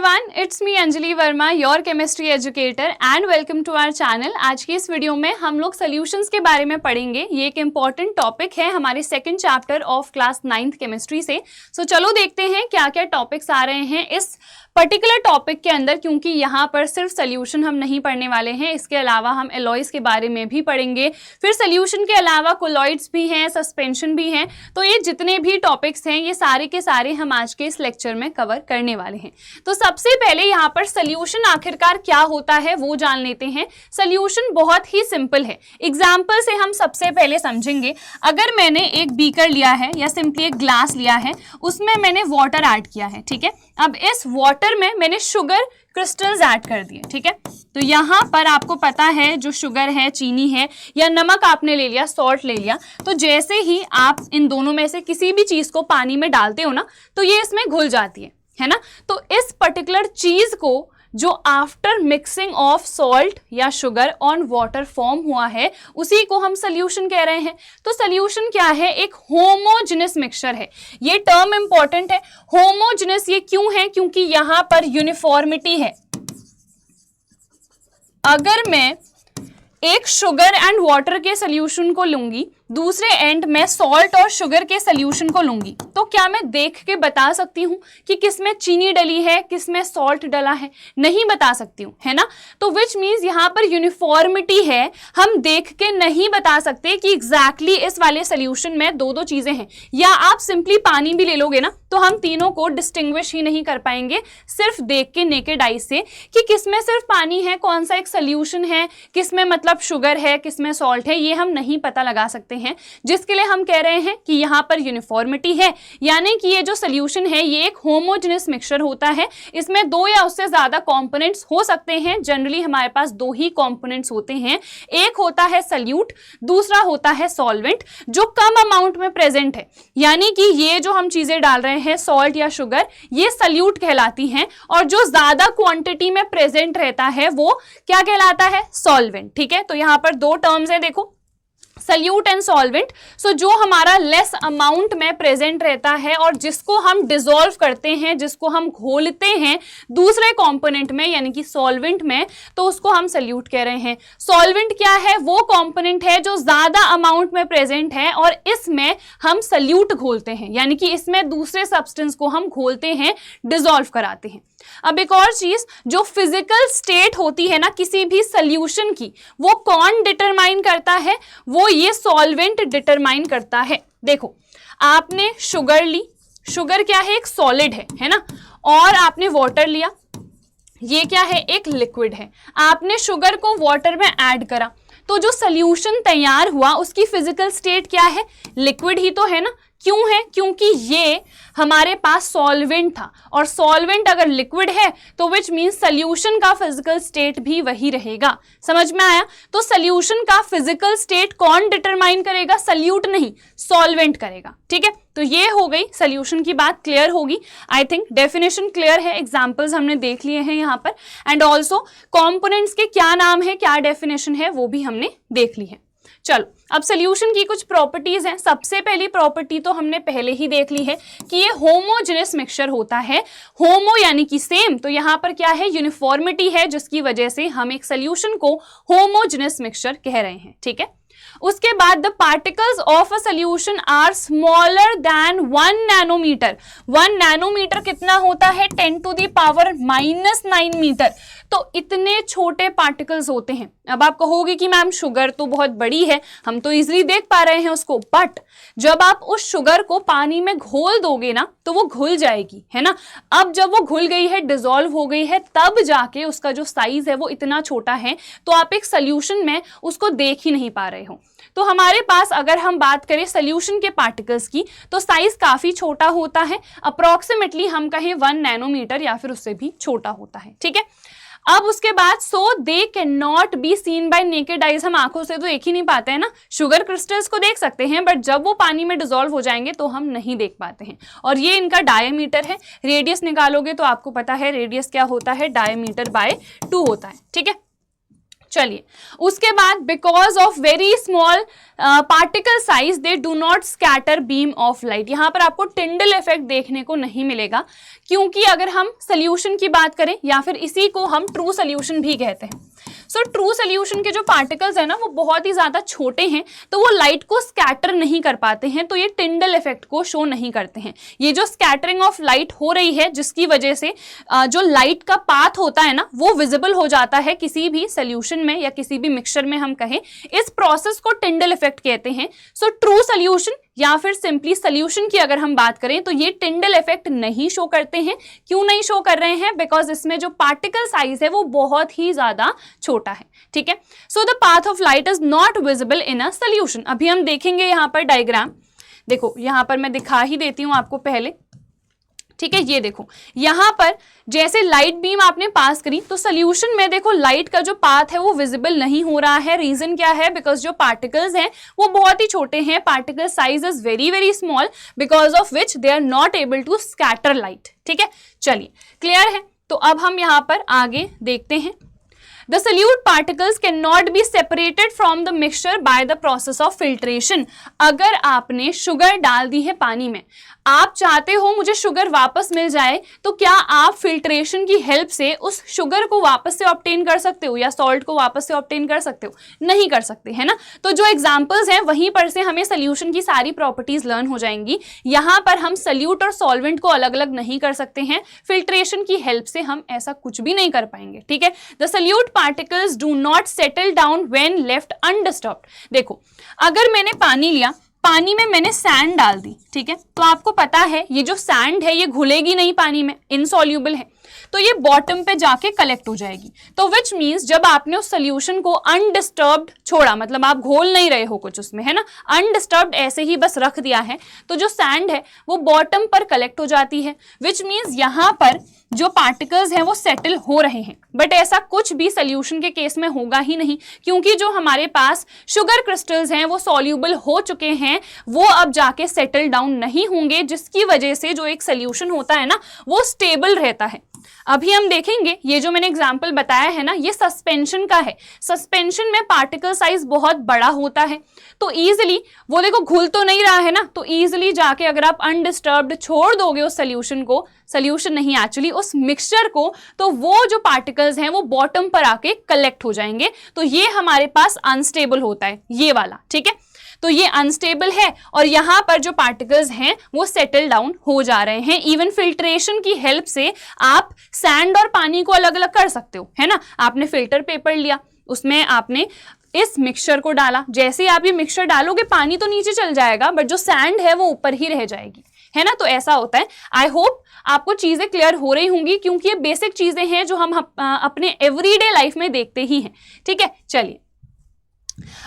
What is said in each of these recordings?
Everyone, it's me Anjali Verma, your chemistry educator and welcome to our channel. आज की इस video में हम लोग सॉल्यूशंस के बारे में पढ़ेंगे। ये एक इम्पॉर्टेंट टॉपिक है हमारे second chapter of class 9th chemistry से। सो चलो देखते हैं क्या क्या टॉपिक्स आ रहे हैं इस पर्टिकुलर टॉपिक के अंदर, क्योंकि यहाँ पर सिर्फ सोल्यूशन हम नहीं पढ़ने वाले हैं, इसके अलावा हम एलॉयज के बारे में भी पढ़ेंगे। फिर सोल्यूशन के अलावा कोलॉइड्स भी हैं, सस्पेंशन भी हैं। तो ये जितने भी टॉपिक्स हैं ये सारे के सारे हम आज के इस लेक्चर में कवर करने वाले हैं। तो सबसे पहले यहाँ पर सोल्यूशन आखिरकार क्या होता है वो जान लेते हैं। सोल्यूशन बहुत ही सिंपल है, एग्जाम्पल से हम सबसे पहले समझेंगे। अगर मैंने एक बीकर लिया है या सिंपली एक ग्लास लिया है, उसमें मैंने वाटर ऐड किया है, ठीक है। अब इस वाटर में मैंने शुगर क्रिस्टल्स ऐड कर दिए, ठीक है। तो यहाँ पर आपको पता है जो शुगर है, चीनी है या नमक आपने ले लिया, सॉल्ट ले लिया, तो जैसे ही आप इन दोनों में से किसी भी चीज को पानी में डालते हो ना, तो ये इसमें घुल जाती है ना। तो इस पर्टिकुलर चीज को जो आफ्टर मिक्सिंग ऑफ सॉल्ट या शुगर ऑन वाटर फॉर्म हुआ है, उसी को हम सोल्यूशन कह रहे हैं। तो सोल्यूशन क्या है? एक होमोजेनस मिक्सचर है। ये टर्म इंपॉर्टेंट है। होमोजेनस ये क्यों है? क्योंकि यहां पर यूनिफॉर्मिटी है। अगर मैं एक शुगर एंड वाटर के सोल्यूशन को लूंगी, दूसरे एंड में सॉल्ट और शुगर के सोल्यूशन को लूंगी, तो क्या मैं देख के बता सकती हूं कि किसमें चीनी डली है, किसमें सॉल्ट डला है? नहीं बता सकती हूं, है ना। तो विच मीन्स यहां पर यूनिफॉर्मिटी है। हम देख के नहीं बता सकते कि एग्जैक्टली इस वाले सोल्यूशन में दो दो चीजें हैं। या आप सिंपली पानी भी ले लोगे ना, तो हम तीनों को डिस्टिंग्विश ही नहीं कर पाएंगे सिर्फ देख के नेकेड आई से कि किसमें सिर्फ पानी है, कौन सा एक सोल्यूशन है, किसमें मतलब शुगर है, किसमें सॉल्ट है, ये हम नहीं पता लगा सकते हैं। जिसके लिए हम कह रहे हैं कि यहां पर यूनिफॉर्मिटी है, यानी कि ये जो सोल्यूशन है ये एक होमोजेनस मिक्सचर होता है। इसमें दो या उससे ज्यादा कंपोनेंट्स हो सकते हैं। जनरली हमारे पास दो ही कंपोनेंट्स होते हैं, एक होता है सल्यूट, दूसरा होता है सॉल्वेंट, जो कम अमाउंट में प्रेजेंट है। यानी कि ये जो हम चीजें डाल रहे हैं, सॉल्ट या शुगर, ये सल्यूट कहलाती हैं, और जो ज्यादा क्वांटिटी में प्रेजेंट रहता है वो क्या कहलाता है? सॉल्वेंट, ठीक है। तो यहां पर दो टर्म्स हैं, देखो, सल्यूट एंड सॉल्वेंट। सो जो हमारा लेस अमाउंट में प्रेजेंट रहता है और जिसको हम डिसॉल्व करते हैं, जिसको हम घोलते हैं दूसरे कंपोनेंट में यानी कि सॉल्वेंट में, तो उसको हम सल्यूट कह रहे हैं। सॉल्वेंट क्या है? वो कंपोनेंट है जो ज्यादा अमाउंट में प्रेजेंट है और इसमें हम सल्यूट घोलते हैं, यानी कि इसमें दूसरे सब्सटेंस को हम घोलते हैं, डिसॉल्व कराते हैं। अब एक और चीज, जो फिजिकल स्टेट होती है ना किसी भी सॉल्यूशन की, वो कौन डिटरमाइन करता है? वो ये सॉल्वेंट डिटरमाइन करता है। देखो, आपने शुगर ली, शुगर क्या है? एक सॉलिड है ना। और आपने वाटर लिया, ये क्या है? एक लिक्विड है। आपने शुगर को वाटर में ऐड करा, तो जो सॉल्यूशन तैयार हुआ उसकी फिजिकल स्टेट क्या है? लिक्विड ही तो है ना। क्यों है? क्योंकि ये हमारे पास सॉल्वेंट था, और सॉल्वेंट अगर लिक्विड है तो विच मीन्स सोल्यूशन का फिजिकल स्टेट भी वही रहेगा। समझ में आया? तो सोल्यूशन का फिजिकल स्टेट कौन डिटरमाइन करेगा? सल्यूट नहीं, सॉल्वेंट करेगा, ठीक है। तो ये हो गई सोल्यूशन की बात, क्लियर होगी। आई थिंक डेफिनेशन क्लियर है, एग्जांपल्स हमने देख लिए हैं यहाँ पर, एंड ऑल्सो कंपोनेंट्स के क्या नाम है, क्या डेफिनेशन है, वो भी हमने देख ली है। चलो, अब सोल्यूशन की कुछ प्रॉपर्टीज हैं। सबसे पहली प्रॉपर्टी तो हमने पहले ही देख ली है कि ये होमोजेनस मिक्सचर होता है। होमो यानी कि सेम, तो यहाँ पर क्या है? यूनिफॉर्मिटी है, जिसकी वजह से हम एक सोल्यूशन को होमोजेनस मिक्सचर कह रहे हैं, ठीक है। उसके बाद the particles of a solution are smaller than 1 nanometer. 1 nanometer कितना होता है? 10⁻⁻⁹ मीटर। तो इतने छोटे पार्टिकल्स होते हैं। अब आप कहोगे कि मैम शुगर तो बहुत बड़ी है, हम तो इजीली देख पा रहे हैं उसको, बट जब आप उस शुगर को पानी में घोल दोगे ना, तो वो घुल जाएगी, है ना। अब जब वो घुल गई है, डिसॉल्व हो गई है, तब जाके उसका जो साइज है वो इतना छोटा है, तो आप एक सोल्यूशन में उसको देख ही नहीं पा रहे हो। तो हमारे पास अगर हम बात करें सोल्यूशन के पार्टिकल्स की, तो साइज काफी छोटा होता है, अप्रोक्सीमेटली हम कहें 1 नैनोमीटर या फिर उससे भी छोटा होता है, ठीक है। अब उसके बाद so they can not be seen by naked eyes. हम आंखों से तो देख ही नहीं पाते हैं ना। शुगर क्रिस्टल्स को देख सकते हैं, बट जब वो पानी में डिसॉल्व हो जाएंगे तो हम नहीं देख पाते हैं। और ये इनका डायमीटर है। रेडियस निकालोगे तो आपको पता है रेडियस क्या होता है? डायमीटर बाय 2 होता है, ठीक है। चलिए, उसके बाद because of very small particle size they do not scatter beam of light. यहां पर आपको टिंडल इफेक्ट देखने को नहीं मिलेगा, क्योंकि अगर हम सोल्यूशन की बात करें या फिर इसी को हम ट्रू सोल्यूशन भी कहते हैं, सो ट्रू सोल्यूशन के जो पार्टिकल्स है ना वो बहुत ही ज्यादा छोटे हैं, तो वो लाइट को स्कैटर नहीं कर पाते हैं, तो ये टिंडल इफेक्ट को शो नहीं करते हैं। ये जो स्कैटरिंग ऑफ लाइट हो रही है जिसकी वजह से जो लाइट का पाथ होता है ना वो विजिबल हो जाता है किसी भी सोल्यूशन में या किसी भी मिक्सचर में हम कहें, इस प्रोसेस को टिंडल इफेक्ट कहते हैं। सो ट्रू सोल्यूशन या फिर सिंपली सोल्यूशन की अगर हम बात करें तो ये टिंडल इफेक्ट नहीं शो करते हैं। क्यों नहीं शो कर रहे हैं? बिकॉज इसमें जो पार्टिकल साइज है वो बहुत ही ज्यादा छोटा है, ठीक है। So the path of light is not visible in a solution. अभी हम देखेंगे यहां पर डायग्राम, देखो यहां पर मैं दिखा ही देती हूं आपको पहले, ठीक है। ये देखो यहां पर जैसे लाइट बीम आपने पास करी तो सोल्यूशन में देखो लाइट का जो पाथ है वो विजिबल नहीं हो रहा है। रीजन क्या है? बिकॉज जो पार्टिकल्स हैं वो बहुत ही छोटे हैं, particle size is very very small, because of which they are not able to scatter light, ठीक है। चलिए, क्लियर है? तो अब हम यहां पर आगे देखते हैं। The solute particles cannot be separated from the mixture by the process of filtration। अगर आपने शुगर डाल दी है पानी में, आप चाहते हो मुझे शुगर वापस मिल जाए, तो क्या आप फिल्ट्रेशन की हेल्प से उस शुगर को वापस से ऑब्टेन कर सकते हो या सॉल्ट को वापस से ऑब्टेन कर सकते हो? नहीं कर सकते, है ना। तो जो एग्जांपल्स हैं वहीं पर से हमें सोल्यूशन की सारी प्रॉपर्टीज लर्न हो जाएंगी। यहां पर हम सोल्यूट और सॉल्वेंट को अलग अलग नहीं कर सकते हैं, फिल्ट्रेशन की हेल्प से हम ऐसा कुछ भी नहीं कर पाएंगे, ठीक है। The solute particles do not settle down when left undisturbed. देखो, अगर मैंने पानी लिया, पानी में मैंने सैंड डाल दी, ठीक है, तो आपको पता है ये जो सैंड है ये घुलेगी नहीं पानी में, इनसॉल्यूबल है, तो ये बॉटम पे जाके कलेक्ट हो जाएगी। तो विच मीन्स जब आपने उस सोल्यूशन को अनडिस्टर्ब्ड छोड़ा, मतलब आप घोल नहीं रहे हो कुछ उसमें, है ना, अनडिस्टर्ब्ड ऐसे ही बस रख दिया है, तो जो सैंड है वो बॉटम पर कलेक्ट हो जाती है। विच मीन्स यहां पर जो पार्टिकल्स हैं वो सेटल हो रहे हैं। बट ऐसा कुछ भी सोल्यूशन के केस में होगा ही नहीं, क्योंकि जो हमारे पास शुगर क्रिस्टल्स हैं वो सॉल्यूबल हो चुके हैं, वो अब जाके सेटल डाउन नहीं होंगे, जिसकी वजह से जो एक सोल्यूशन होता है ना वो स्टेबल रहता है। अभी हम देखेंगे ये जो मैंने एग्जांपल बताया है ना, ये सस्पेंशन का है। सस्पेंशन में पार्टिकल साइज बहुत बड़ा होता है, तो इजीली वो देखो घुल तो नहीं रहा है ना, तो इजीली जाके अगर आप अनडिस्टर्ब्ड छोड़ दोगे उस सोल्यूशन को, सोल्यूशन नहीं एक्चुअली उस मिक्सचर को, तो वो जो पार्टिकल्स हैं वो बॉटम पर आके कलेक्ट हो जाएंगे। तो ये हमारे पास अनस्टेबल होता है, ये वाला, ठीक है। तो ये अनस्टेबल है और यहां पर जो पार्टिकल्स हैं वो सेटल डाउन हो जा रहे हैं। इवन फिल्ट्रेशन की हेल्प से आप सैंड और पानी को अलग अलग कर सकते हो, है ना। आपने फिल्टर पेपर लिया, उसमें आपने इस मिक्सचर को डाला, जैसे ही आप ये मिक्सचर डालोगे पानी तो नीचे चल जाएगा, बट जो सैंड है वो ऊपर ही रह जाएगी, है ना। तो ऐसा होता है। आई होप आपको चीजें क्लियर हो रही होंगी, क्योंकि ये बेसिक चीजें हैं जो हम अपने एवरीडे लाइफ में देखते ही हैं, ठीक है। चलिए,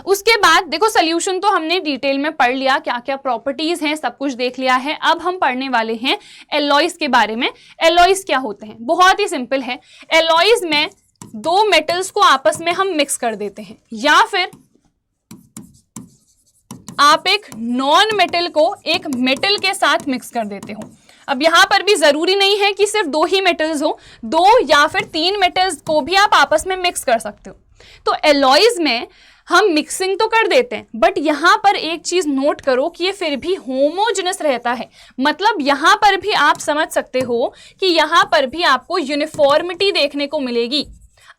उसके बाद देखो सोल्यूशन तो हमने डिटेल में पढ़ लिया, क्या क्या प्रॉपर्टीज हैं सब कुछ देख लिया है। अब हम पढ़ने वाले हैं एलॉयज के बारे में। एलॉयज क्या होते हैं? बहुत ही सिंपल है। एलॉयज में दो मेटल्स को आपस में हम मिक्स कर देते हैं, या फिर आप एक नॉन मेटल को एक मेटल के साथ मिक्स कर देते हो। अब यहां पर भी जरूरी नहीं है कि सिर्फ दो ही मेटल्स हो, दो या फिर तीन मेटल्स को भी आप आपस में मिक्स कर सकते हो। तो एलॉयज में हम मिक्सिंग तो कर देते हैं, बट यहां पर एक चीज नोट करो कि ये फिर भी होमोजेनस रहता है। मतलब यहां पर भी आप समझ सकते हो कि यहां पर भी आपको यूनिफॉर्मिटी देखने को मिलेगी।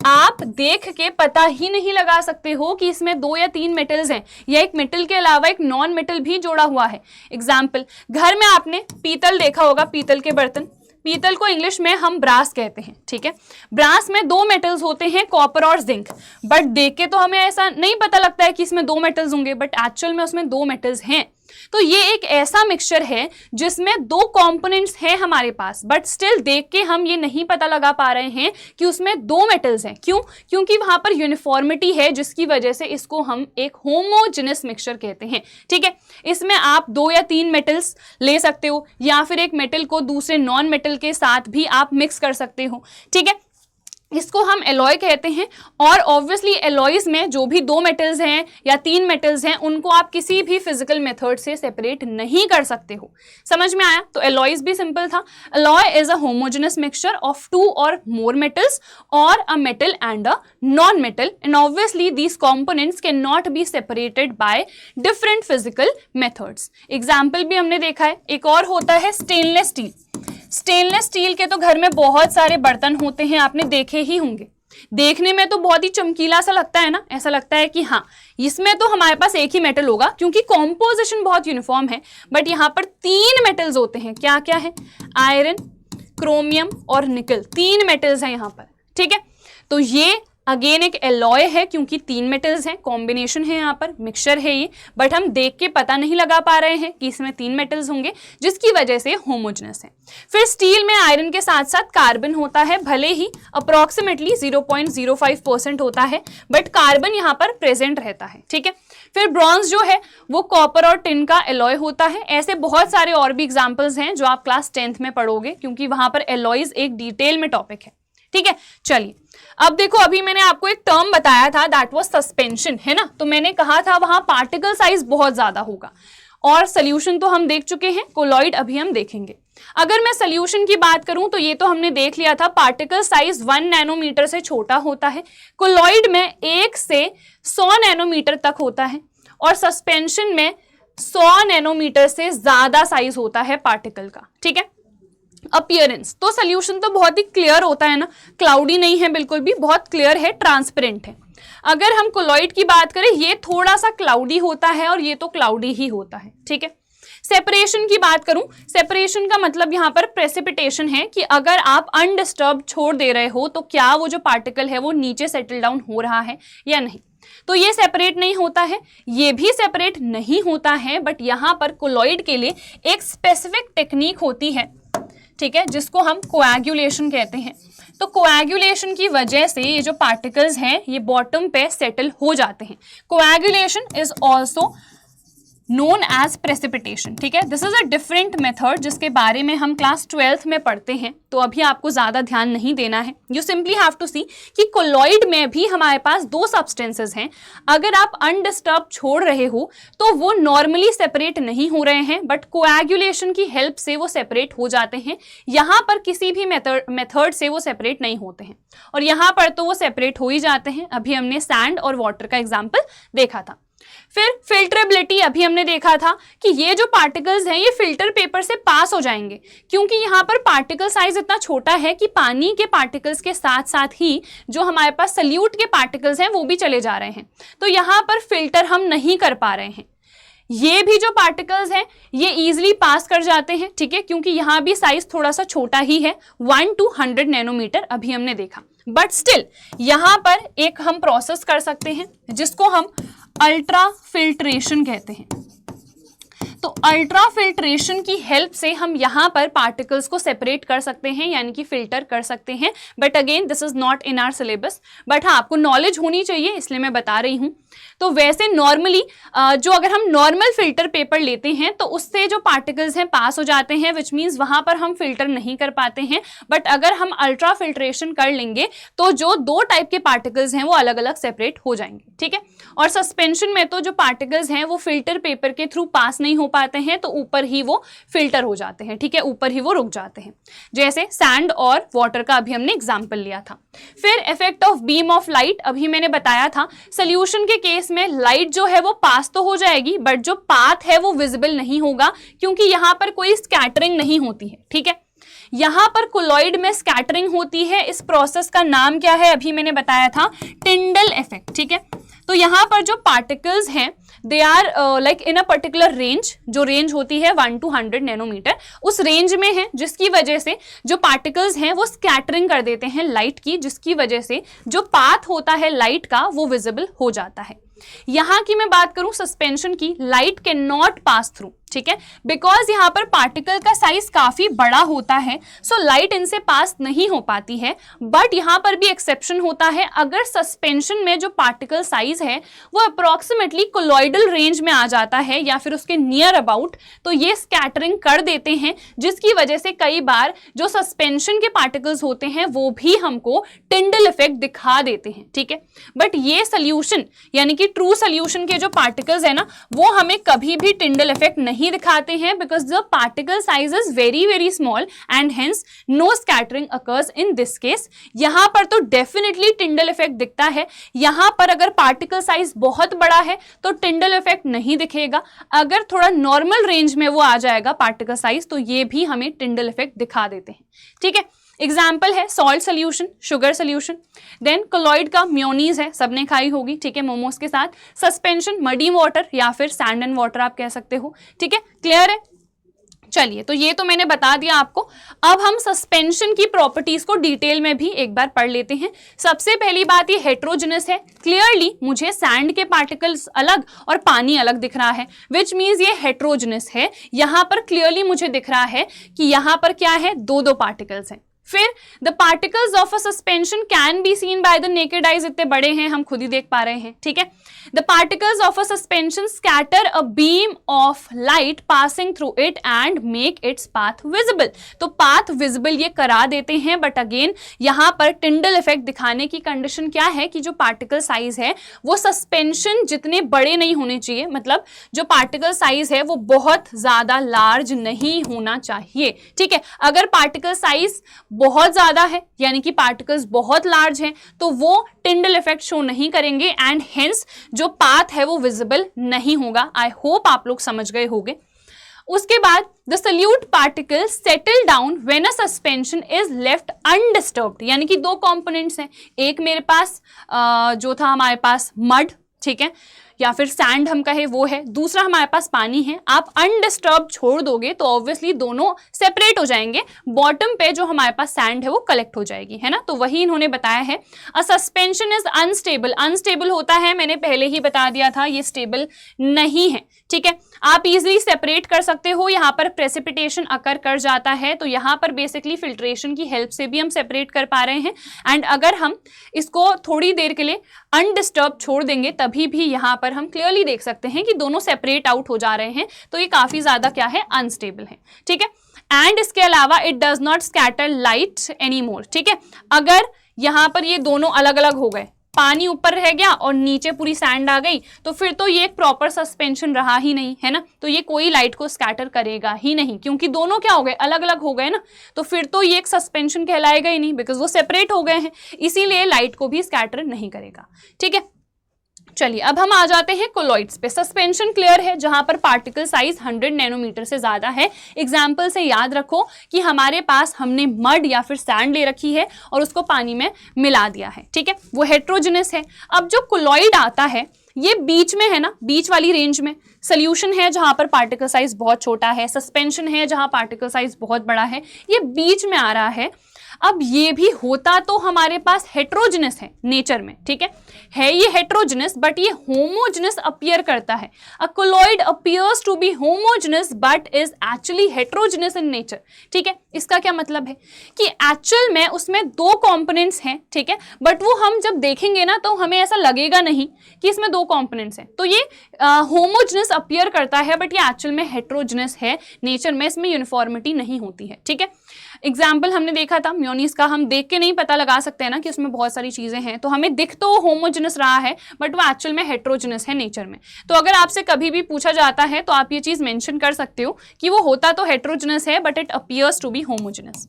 आप देख के पता ही नहीं लगा सकते हो कि इसमें दो या तीन मेटल्स हैं, या एक मेटल के अलावा एक नॉन मेटल भी जोड़ा हुआ है। एग्जाम्पल, घर में आपने पीतल देखा होगा, पीतल के बर्तन, पीतल को इंग्लिश में हम ब्रास कहते हैं, ठीक है। ब्रास में दो मेटल्स होते हैं, कॉपर और जिंक, बट देख के तो हमें ऐसा नहीं पता लगता है कि इसमें दो मेटल्स होंगे, बट एक्चुअल में उसमें दो मेटल्स हैं। तो ये एक ऐसा मिक्सचर है जिसमें दो कंपोनेंट्स हैं हमारे पास, बट स्टिल देख के हम ये नहीं पता लगा पा रहे हैं कि उसमें दो मेटल्स हैं। क्यों? क्योंकि वहां पर यूनिफॉर्मिटी है, जिसकी वजह से इसको हम एक होमोजेनस मिक्सचर कहते हैं, ठीक है। इसमें आप दो या तीन मेटल्स ले सकते हो, या फिर एक मेटल को दूसरे नॉन मेटल के साथ भी आप मिक्स कर सकते हो, ठीक है। इसको हम एलॉय कहते हैं। और ऑब्वियसली एलॉयज में जो भी 2 मेटल्स हैं या 3 मेटल्स हैं उनको आप किसी भी फिजिकल मेथड से सेपरेट नहीं कर सकते हो। समझ में आया? तो एलॉयज भी सिंपल था। Alloy is a homogeneous mixture of 2 और मोर मेटल्स और a metal and a non metal, and obviously these components can not be separated by different physical methods. Example भी हमने देखा है। एक और होता है स्टेनलेस स्टील। स्टेनलेस स्टील के तो घर में बहुत सारे बर्तन होते हैं, आपने देखे ही होंगे। देखने में तो बहुत ही चमकीला सा लगता है ना, ऐसा लगता है कि हाँ इसमें तो हमारे पास एक ही मेटल होगा क्योंकि कॉम्पोजिशन बहुत यूनिफॉर्म है। बट यहाँ पर 3 मेटल्स होते हैं। क्या क्या है? आयरन, क्रोमियम और निकल, 3 मेटल्स हैं यहाँ पर। ठीक है, तो ये अगेन एक एलॉय है क्योंकि 3 मेटल्स हैं, कॉम्बिनेशन है यहाँ पर, मिक्सचर है ये। बट हम देख के पता नहीं लगा पा रहे हैं कि इसमें 3 मेटल्स होंगे, जिसकी वजह से होमोजेनस है। फिर स्टील में आयरन के साथ साथ कार्बन होता है, भले ही अप्रोक्सीमेटली 0.05% होता है, बट कार्बन यहाँ पर प्रेजेंट रहता है। ठीक है, फिर ब्रॉन्ज जो है वो कॉपर और टिन का एलॉय होता है। ऐसे बहुत सारे और भी एग्जाम्पल्स हैं जो आप क्लास 10th में पढ़ोगे क्योंकि वहां पर एलॉयज एक डिटेल में टॉपिक है। ठीक है, चलिए अब देखो, अभी मैंने आपको एक टर्म बताया था, दैट वाज सस्पेंशन, है ना। तो मैंने कहा था वहां पार्टिकल साइज बहुत ज्यादा होगा, और सोल्यूशन तो हम देख चुके हैं, कोलॉइड अभी हम देखेंगे। अगर मैं सोल्यूशन की बात करूं तो ये तो हमने देख लिया था, पार्टिकल साइज 1 नैनोमीटर से छोटा होता है। कोलॉइड में 1 से 100 नैनोमीटर तक होता है, और सस्पेंशन में 100 नैनोमीटर से ज्यादा साइज होता है पार्टिकल का। ठीक है, अपीयरेंस तो सोल्यूशन तो बहुत ही क्लियर होता है ना, क्लाउडी नहीं है बिल्कुल भी, बहुत क्लियर है, ट्रांसपेरेंट है। अगर हम कोलॉइड की बात करें, ये थोड़ा सा क्लाउडी होता है और ये तो क्लाउडी ही होता है। ठीक है, सेपरेशन की बात करूं, सेपरेशन का मतलब यहाँ पर प्रेसिपिटेशन है कि अगर आप अनडिस्टर्ब छोड़ दे रहे हो तो क्या वो जो पार्टिकल है वो नीचे सेटल डाउन हो रहा है या नहीं। तो ये सेपरेट नहीं होता है, ये भी सेपरेट नहीं होता है, बट यहाँ पर कोलॉइड के लिए एक स्पेसिफिक टेक्निक होती है, ठीक है, जिसको हम कोएगुलेशन कहते हैं। तो कोएगुलेशन की वजह से ये जो पार्टिकल्स हैं ये बॉटम पे सेटल हो जाते हैं। Coagulation is also known as precipitation. ठीक है, this is a different method जिसके बारे में हम क्लास 12th में पढ़ते हैं, तो अभी आपको ज्यादा ध्यान नहीं देना है। यू सिंपली हैव टू सी कि कोलॉइड में भी हमारे पास 2 सब्सटेंसेस हैं। अगर आप अनडिस्टर्ब छोड़ रहे हो तो वो नॉर्मली सेपरेट नहीं हो रहे हैं, बट कोएगुलेशन की हेल्प से वो सेपरेट हो जाते हैं। यहाँ पर किसी भी मेथड से वो सेपरेट नहीं होते हैं, और यहाँ पर तो वो सेपरेट हो ही जाते हैं। अभी हमने सैंड और वाटर का एग्जाम्पल देखा था। फिर फिल्टरेबिलिटी, अभी हमने देखा था कि ये जो पार्टिकल्स हैं ये फिल्टर पेपर से पास हो जाएंगे, क्योंकि यहाँ पर पार्टिकल साइज इतना छोटा है कि पानी के पार्टिकल्स के साथ साथ ही जो हमारे पास सल्यूट के पार्टिकल्स हैं वो भी चले जा रहे हैं, तो यहाँ पर फिल्टर हम नहीं कर पा रहे हैं। ये भी जो पार्टिकल्स हैं ये इजीली पास कर जाते हैं, ठीक है, क्योंकि यहाँ भी साइज थोड़ा सा छोटा ही है, 1 to 100 नैनोमीटर अभी हमने देखा। बट स्टिल यहाँ पर एक हम प्रोसेस कर सकते हैं जिसको हम अल्ट्रा फिल्ट्रेशन कहते हैं। तो अल्ट्रा फिल्ट्रेशन की हेल्प से हम यहाँ पर पार्टिकल्स को सेपरेट कर सकते हैं, यानी कि फिल्टर कर सकते हैं। But again this is not in our syllabus, but हाँ आपको नॉलेज होनी चाहिए इसलिए मैं बता रही हूँ। तो वैसे नॉर्मली जो अगर हम नॉर्मल फिल्टर पेपर लेते हैं तो उससे जो पार्टिकल्स हैं पास हो जाते हैं, विच मीन्स वहां पर हम फिल्टर नहीं कर पाते हैं। बट अगर हम अल्ट्रा फिल्ट्रेशन कर लेंगे तो जो 2 टाइप के पार्टिकल्स हैं वो अलग अलग सेपरेट हो जाएंगे। ठीक है, और सस्पेंशन में तो जो पार्टिकल्स हैं वो फिल्टर पेपर के थ्रू पास नहीं हो पाते हैं, तो ऊपर ही वो फिल्टर हो जाते हैं। ठीक है, ऊपर ही वो रुक जाते हैं, जैसे सैंड और वाटर का अभी हमने एग्जाम्पल लिया था। फिर effect of beam of light, अभी मैंने बताया था सोल्यूशन के केस में लाइट जो है वो पास तो हो जाएगी, बट जो पाथ है वो विजिबल नहीं होगा, क्योंकि यहाँ पर कोई स्कैटरिंग नहीं होती है। ठीक है, यहाँ पर कोलॉइड में स्कैटरिंग होती है। इस प्रोसेस का नाम क्या है, अभी मैंने बताया था, टिंडल इफेक्ट। ठीक है, तो यहाँ पर जो पार्टिकल्स हैं they are like in a particular range, जो रेंज होती है 1 to 100 नैनोमीटर, उस रेंज में है, जिसकी वजह से जो पार्टिकल्स हैं वो स्कैटरिंग कर देते हैं लाइट की, जिसकी वजह से जो पाथ होता है लाइट का वो विजिबल हो जाता है। यहाँ की मैं बात करूं सस्पेंशन की, light can not pass through. ठीक है, बिकॉज यहाँ पर पार्टिकल का साइज काफी बड़ा होता है, सो लाइट इनसे पास नहीं हो पाती है। बट यहाँ पर भी एक्सेप्शन होता है, अगर सस्पेंशन में जो पार्टिकल साइज है वो अप्रोक्सीमेटली कोलॉइडल रेंज में आ जाता है या फिर उसके नियर अबाउट, तो ये स्कैटरिंग कर देते हैं, जिसकी वजह से कई बार जो सस्पेंशन के पार्टिकल्स होते हैं वो भी हमको टिंडल इफेक्ट दिखा देते हैं। ठीक है, बट ये सोल्यूशन यानी कि ट्रू सोल्यूशन के जो पार्टिकल्स है ना, वो हमें कभी भी टिंडल इफेक्ट नहीं दिखाते हैं, because the particle size is very very small and hence no scattering occurs in this case. यहां पर तो डेफिनेटली टिंडल इफेक्ट दिखता है। यहां पर अगर पार्टिकल साइज बहुत बड़ा है तो टिंडल इफेक्ट नहीं दिखेगा, अगर थोड़ा नॉर्मल रेंज में वो आ जाएगा पार्टिकल साइज तो ये भी हमें टिंडल इफेक्ट दिखा देते हैं। ठीक है, एग्जाम्पल है salt solution, sugar solution, then colloid का मेयोनीज है, सबने खाई होगी, ठीक है, मोमोज के साथ, सस्पेंशन मडी वाटर या फिर सैंड एंड वाटर आप कह सकते हो। ठीक है, क्लियर है? चलिए, तो ये तो मैंने बता दिया आपको। अब हम सस्पेंशन की प्रॉपर्टीज को डिटेल में भी एक बार पढ़ लेते हैं। सबसे पहली बात, ये हेट्रोजेनस है। क्लियरली मुझे सैंड के पार्टिकल्स अलग और पानी अलग दिख रहा है, विच मीन्स ये हेट्रोजेनस है। यहां पर क्लियरली मुझे दिख रहा है कि यहां पर क्या है, दो दो पार्टिकल्स हैं। फिर the particles of a suspension can be seen by the naked eyes, इतने बड़े हैं हम खुद ही देख पा रहे हैं। ठीक है, the particles of a suspension scatter a beam of light passing through it and make its path visible. तो पाथ विजिबल ये करा देते हैं, बट अगेन यहां पर टिंडल इफेक्ट दिखाने की कंडीशन क्या है कि जो पार्टिकल साइज है वो सस्पेंशन जितने बड़े नहीं होने चाहिए, मतलब जो पार्टिकल साइज है वो बहुत ज्यादा लार्ज नहीं होना चाहिए। ठीक है, अगर पार्टिकल साइज बहुत ज्यादा है यानी कि पार्टिकल्स बहुत लार्ज हैं तो वो टिंडल इफेक्ट शो नहीं करेंगे एंड हेंस जो पाथ है वो विजिबल नहीं होगा। आई होप आप लोग समझ गए होंगे। उसके बाद the solute particle settle down when a suspension is left undisturbed, यानी कि दो कंपोनेंट्स हैं, एक मेरे पास जो था हमारे पास मड, ठीक है, या फिर सैंड हम कहे वो है, दूसरा हमारे पास पानी है। आप अनडिस्टर्ब छोड़ दोगे तो ऑब्वियसली दोनों सेपरेट हो जाएंगे, बॉटम पे जो हमारे पास सैंड है वो कलेक्ट हो जाएगी, है ना। तो वही इन्होंने बताया है। अ सस्पेंशन इज अनस्टेबल, अनस्टेबल होता है, मैंने पहले ही बता दिया था, ये स्टेबल नहीं है। ठीक है, आप इजीली सेपरेट कर सकते हो, यहाँ पर प्रेसिपिटेशन अकर कर जाता है तो यहाँ पर बेसिकली फिल्ट्रेशन की हेल्प से भी हम सेपरेट कर पा रहे हैं। एंड अगर हम इसको थोड़ी देर के लिए अनडिस्टर्ब छोड़ देंगे तभी भी यहाँ पर हम क्लियरली देख सकते हैं कि दोनों सेपरेट आउट हो जा रहे हैं, तो ये काफी ज्यादा क्या है, अनस्टेबल है। ठीक है, एंड इसके अलावा it does not scatter light any more. ठीक है, अगर यहाँ पर ये दोनों अलग अलग हो गए, पानी ऊपर रह गया और नीचे पूरी सैंड आ गई, तो फिर तो ये एक प्रॉपर सस्पेंशन रहा ही नहीं, है ना। तो ये कोई लाइट को स्कैटर करेगा ही नहीं, क्योंकि दोनों क्या हो गए, अलग अलग हो गए ना, तो फिर तो ये एक सस्पेंशन कहलाएगा ही नहीं, बिकॉज वो सेपरेट हो गए हैं, इसीलिए लाइट को भी स्कैटर नहीं करेगा। ठीक है, चलिए अब हम आ जाते हैं कोलॉइड्स पे। सस्पेंशन क्लियर है, जहां पर पार्टिकल साइज 100 नैनोमीटर से ज्यादा है। एग्जाम्पल से याद रखो कि हमारे पास हमने मड या फिर सैंड ले रखी है और उसको पानी में मिला दिया है। ठीक है, वो हेट्रोजेनस है। अब जो कोलॉइड आता है ये बीच में है ना, बीच वाली रेंज में। सोल्यूशन है जहां पर पार्टिकल साइज बहुत छोटा है, सस्पेंशन है जहां पार्टिकल साइज बहुत बड़ा है, ये बीच में आ रहा है। अब ये भी होता तो हमारे पास हेट्रोजेनस है नेचर में, ठीक है ये हेट्रोजेनस, बट ये होमोजेनस अपीयर करता है। A colloid appears to be homogeneous but is actually heterogeneous in nature. ठीक है, इसका क्या मतलब है कि एक्चुअल में उसमें दो कंपोनेंट्स हैं, ठीक है, बट वो हम जब देखेंगे ना तो हमें ऐसा लगेगा नहीं कि इसमें दो कंपोनेंट्स हैं, तो ये होमोजेनस अपीयर करता है, बट ये एक्चुअल में हेट्रोजेनस है नेचर में, इसमें यूनिफॉर्मिटी नहीं होती है। ठीक है, एग्जाम्पल हमने देखा था मेयोनीज का, हम देख के नहीं पता लगा सकते हैं ना कि उसमें बहुत सारी चीजें हैं, तो हमें दिख तो होमोजेनस रहा है बट वो एक्चुअल में हेट्रोजेनस है नेचर में। तो अगर आपसे कभी भी पूछा जाता है तो आप ये चीज मेंशन कर सकते हो कि वो होता तो हेट्रोजेनस है but it appears to be homogeneous.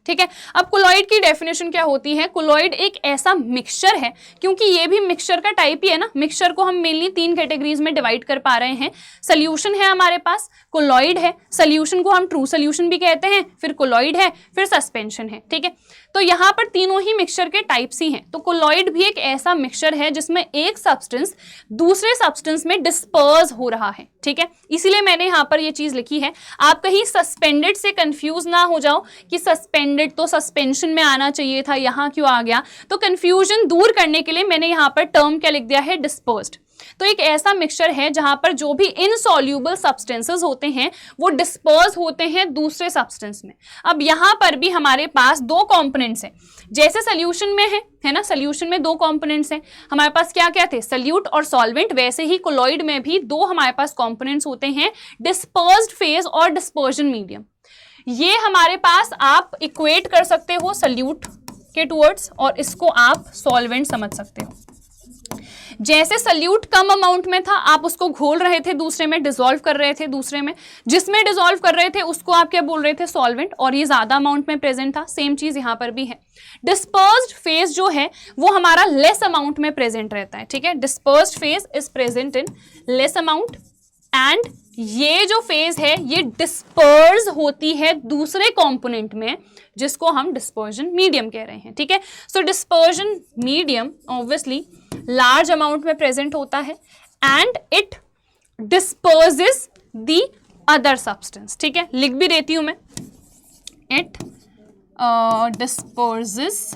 ठीक है, अब कोलॉइड की डेफिनेशन क्या होती है? कोलॉइड एक ऐसा मिक्सचर है, क्योंकि ये भी मिक्सचर का टाइप ही है ना, मिक्सचर को हम मेनली 3 कैटेगरीज में डिवाइड कर पा रहे हैं। सोल्यूशन है हमारे पास, कोलॉइड है, सोल्यूशन को हम ट्रू सोल्यूशन भी कहते हैं, फिर कोलॉइड है, फिर सस्पेंशन है। ठीक है, तो यहाँ पर तीनों ही मिक्सचर के टाइप्स ही हैं। तो कोलॉइड भी एक ऐसा मिक्सचर है जिसमें एक सब्सटेंस दूसरे सब्सटेंस में डिस्पर्स हो रहा है। ठीक है, इसीलिए मैंने यहाँ पर ये चीज लिखी है। आप कहीं सस्पेंडेड से कंफ्यूज ना हो जाओ कि सस्पेंडेड तो सस्पेंशन में आना चाहिए था, यहाँ क्यों आ गया। तो कंफ्यूजन दूर करने के लिए मैंने यहाँ पर टर्म क्या लिख दिया है, डिस्पर्स्ड। तो एक ऐसा मिक्सचर है जहां पर जो भी इनसॉल्यूबल सब्सटेंसेस होते हैं वो डिस्पर्स होते हैं दूसरे सब्सटेंस में। अब यहां पर भी हमारे पास दो कंपोनेंट्स हैं, जैसे सोल्यूशन में है ना, सोल्यूशन में दो कंपोनेंट्स हैं हमारे पास, क्या क्या थे, सल्यूट और सॉल्वेंट। वैसे ही कोलॉइड में भी दो हमारे पास कंपोनेंट्स होते हैं, डिस्पर्स्ड फेज और डिस्पर्जन मीडियम। ये हमारे पास आप इक्वेट कर सकते हो सल्यूट के टुवर्ड्स और इसको आप सॉल्वेंट समझ सकते हो। जैसे सल्यूट कम अमाउंट में था, आप उसको घोल रहे थे दूसरे में, डिसॉल्व कर रहे थे दूसरे में, जिसमें डिसॉल्व कर रहे थे उसको आप क्या बोल रहे थे, सॉल्वेंट, और ये ज्यादा अमाउंट में प्रेजेंट था। सेम चीज यहां पर भी है। डिस्पर्स्ड फेज जो है वो हमारा लेस अमाउंट में प्रेजेंट रहता है, ठीक है। Dispersed phase is present in less amount and ये जो फेज है ये डिस्पर्स होती है दूसरे कंपोनेंट में, जिसको हम डिस्पर्जन मीडियम कह रहे हैं, ठीक है। So dispersion medium obviously large amount में प्रेजेंट होता है and it disperses the other substance, ठीक है। लिख भी देती हूं मैं, it disperses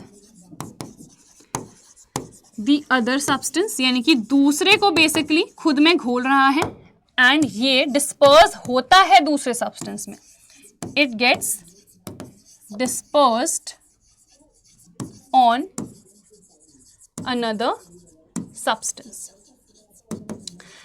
the other substance, यानी कि दूसरे को बेसिकली खुद में घोल रहा है एंड ये डिस्पर्स होता है दूसरे सब्सटेंस में। It gets dispersed on another substance.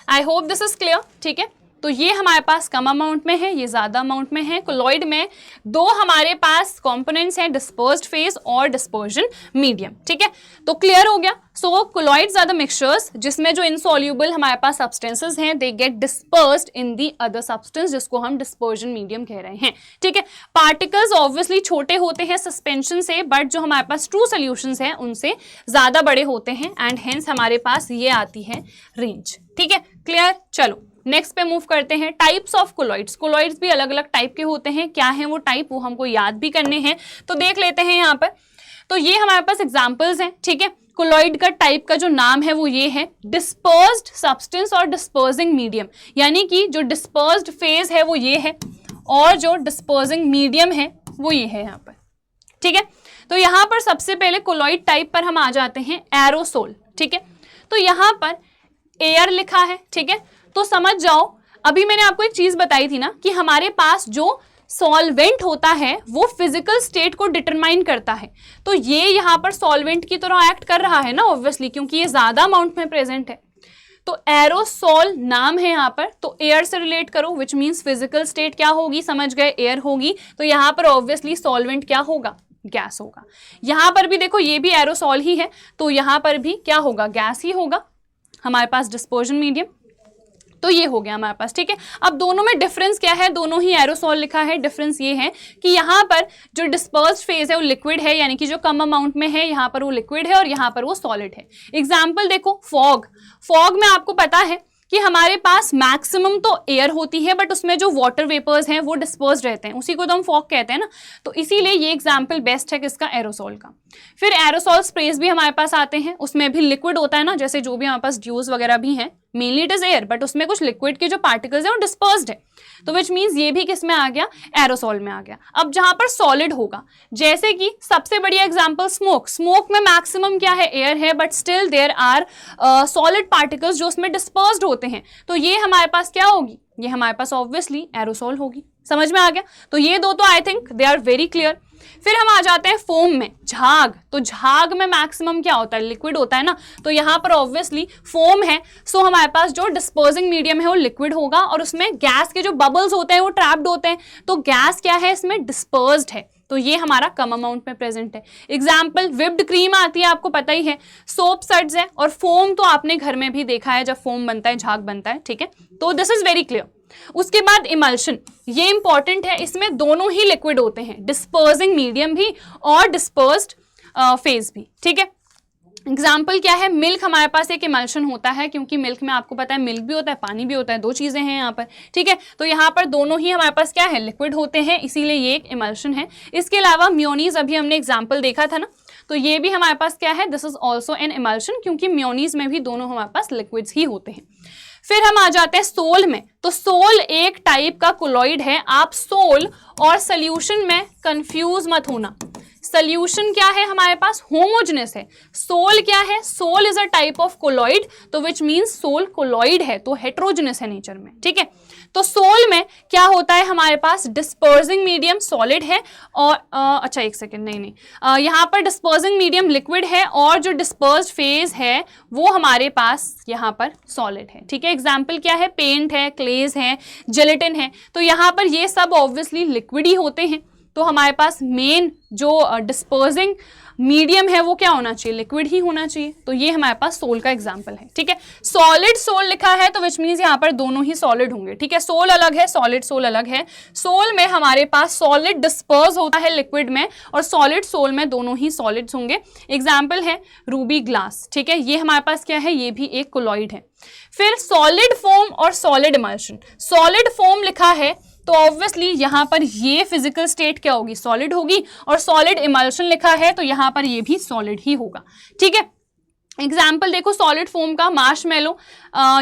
I hope this is clear, ठीक है। तो ये हमारे पास कम अमाउंट में है, ये ज्यादा अमाउंट में है। कोलॉइड में दो हमारे पास कंपोनेंट्स हैं, डिस्पर्स्ड फेज और डिस्पर्जन मीडियम, ठीक है। तो क्लियर हो गया। सो कोलॉइड्स आर द मिक्सचर्स जिसमें जो इनसॉल्यूबल हमारे पास सब्सटेंसेस हैं they get dispersed in the other substance, जिसको हम डिस्पर्जन मीडियम कह रहे हैं, ठीक है। पार्टिकल्स ऑब्वियसली छोटे होते हैं सस्पेंशन से, बट जो हमारे पास ट्रू सोल्यूशंस हैं उनसे ज्यादा बड़े होते हैं एंड हेंस हमारे पास ये आती है रेंज, ठीक है। क्लियर। चलो नेक्स्ट पे मूव करते हैं। Types of colloids. कोलॉइड्स भी अलग अलग टाइप के होते हैं, क्या है वो टाइप वो हमको याद भी करने हैं, तो देख लेते हैं यहाँ पर। तो ये हमारे पास एग्जांपल्स हैं, ठीक है। कोलॉइड का टाइप का जो नाम है वो ये है डिस्पर्स्ड सब्सटेंस और डिस्पर्सिंग मीडियम, यानी कि जो डिस्पर्स्ड फेज है वो ये है और जो डिस्पर्सिंग मीडियम है वो ये है यहाँ पर, ठीक है। तो यहाँ पर सबसे पहले कोलॉइड टाइप पर हम आ जाते हैं, एरोसोल, ठीक है। तो यहाँ पर एयर लिखा है, ठीक है। तो समझ जाओ, अभी मैंने आपको एक चीज बताई थी ना कि हमारे पास जो सॉल्वेंट होता है वो फिजिकल स्टेट को डिटरमाइन करता है, तो ये यहाँ पर सॉल्वेंट की तरह एक्ट कर रहा है ना ऑब्वियसली, क्योंकि ये ज्यादा अमाउंट में प्रेजेंट है। तो एरोसोल नाम है यहाँ पर, तो एयर से रिलेट करो, विच मीन्स फिजिकल स्टेट क्या होगी, समझ गए, एयर होगी। तो यहाँ पर ऑब्वियसली सॉल्वेंट क्या होगा, गैस होगा। यहाँ पर भी देखो ये भी एरोसोल ही है, तो यहाँ पर भी क्या होगा, गैस ही होगा हमारे पास, डिस्पर्जन मीडियम। तो ये हो गया हमारे पास, ठीक है। अब दोनों में डिफरेंस क्या है, दोनों ही एरोसोल लिखा है। डिफरेंस ये है कि यहाँ पर जो डिस्पर्स्ड फेज है वो लिक्विड है, यानी कि जो कम अमाउंट में है यहाँ पर वो लिक्विड है और यहाँ पर वो सॉलिड है। एग्जाम्पल देखो, फॉग। फॉग में आपको पता है कि हमारे पास मैक्सिमम तो एयर होती है, बट उसमें जो वाटर वेपर्स हैं वो डिस्पर्स्ड रहते हैं, उसी को तो हम फॉग कहते हैं ना। तो इसीलिए ये एग्जाम्पल बेस्ट है किसका, एरोसोल का। फिर एरोसोल स्प्रेज भी हमारे पास आते हैं, उसमें भी लिक्विड होता है ना, जैसे जो भी हमारे पास ड्यूज वगैरह भी हैं, mainly it is air, but उसमें कुछ लिक्विड के जो पार्टिकल्स हैं वो डिस्पर्स्ड है, तो विच मीन्स ये भी किस में आ गया, एरोसोल में आ गया। अब जहां पर सॉलिड होगा, जैसे कि सबसे बढ़िया एग्जांपल स्मोक। स्मोक में मैक्सिमम क्या है, एयर है, but still there are solid particles जो उसमें डिस्पर्स्ड होते हैं, तो ये हमारे पास क्या होगी, ये हमारे पास ऑब्वियसली एरोसोल होगी। समझ में आ गया। तो ये दो तो I think they are very clear. फिर हम आ जाते हैं फोम में, झाग। तो झाग में मैक्सिमम क्या होता है, लिक्विड होता है ना, तो यहाँ पर ऑब्वियसली फोम है, सो हमारे पास जो डिस्पर्सिंग मीडियम है वो लिक्विड होगा और उसमें गैस के जो बबल्स होते हैं वो ट्रैप्ड होते हैं, तो गैस क्या है इसमें, डिस्पर्स्ड है, तो ये हमारा कम अमाउंट में प्रेजेंट है। एग्जाम्पल विप्ड क्रीम आती है, आपको पता ही है, सोप सड्स है, और फोम तो आपने घर में भी देखा है जब फोम बनता है, झाग बनता है, ठीक है। तो दिस इज वेरी क्लियर। उसके बाद इमल्शन, ये इंपॉर्टेंट है, इसमें दोनों ही लिक्विड होते हैं, डिस्पर्सिंग मीडियम भी और डिस्पर्स्ड फेज भी, ठीक है। एग्जाम्पल क्या है, मिल्क हमारे पास एक इमल्शन होता है, क्योंकि मिल्क में आपको पता है मिल्क भी होता है, पानी भी होता है, दो चीजें हैं यहाँ पर, ठीक है। तो यहाँ पर दोनों ही हमारे पास क्या है, लिक्विड होते हैं, इसीलिए ये एक इमल्शन है। इसके अलावा मेयोनीज, अभी हमने एग्जाम्पल देखा था ना, तो ये भी हमारे पास क्या है, this is also an emulsion, क्योंकि मेयोनीज में भी दोनों हमारे पास लिक्विड्स ही होते हैं। फिर हम आ जाते हैं सोल में। तो सोल एक टाइप का कोलॉइड है, आप सोल और सोल्यूशन में कंफ्यूज मत होना। सोल्यूशन क्या है हमारे पास, होमोजेनस है। सोल क्या है, sol is a type of colloid, तो विच मीन्स सोल कोलॉइड है, तो हेट्रोजेनस है नेचर में, ठीक है। तो सोल में क्या होता है हमारे पास, डिस्पर्सिंग मीडियम सॉलिड है और अच्छा एक सेकेंड, नहीं यहाँ पर डिस्पर्सिंग मीडियम लिक्विड है और जो डिस्पर्स्ड फेज है वो हमारे पास यहाँ पर सॉलिड है, ठीक है। एग्जाम्पल क्या है, पेंट है, क्लेज है, जेलेटिन है, तो यहाँ पर ये सब ऑब्वियसली लिक्विड ही होते हैं, तो हमारे पास मेन जो डिस्पर्सिंग मीडियम है वो क्या होना चाहिए, लिक्विड ही होना चाहिए, तो ये हमारे पास सोल का एग्जांपल है, ठीक है। सॉलिड सोल लिखा है तो विच मीन्स यहाँ पर दोनों ही सॉलिड होंगे, ठीक है। सोल अलग है, सॉलिड सोल अलग है। सोल में हमारे पास सॉलिड डिस्पर्स होता है लिक्विड में और सॉलिड सोल में दोनों ही सॉलिड्स होंगे। एग्जाम्पल है रूबी ग्लास, ठीक है, ये हमारे पास क्या है, ये भी एक कोलॉइड है। फिर सॉलिड फोम और सॉलिड इमल्शन। सॉलिड फोम लिखा है तो ऑब्वियसली यहाँ पर ये फिजिकल स्टेट क्या होगी, सॉलिड होगी, और सॉलिड इमल्शन लिखा है तो यहाँ पर ये भी सॉलिड ही होगा, ठीक है। एग्जाम्पल देखो सॉलिड फोम का, मार्शमेलो,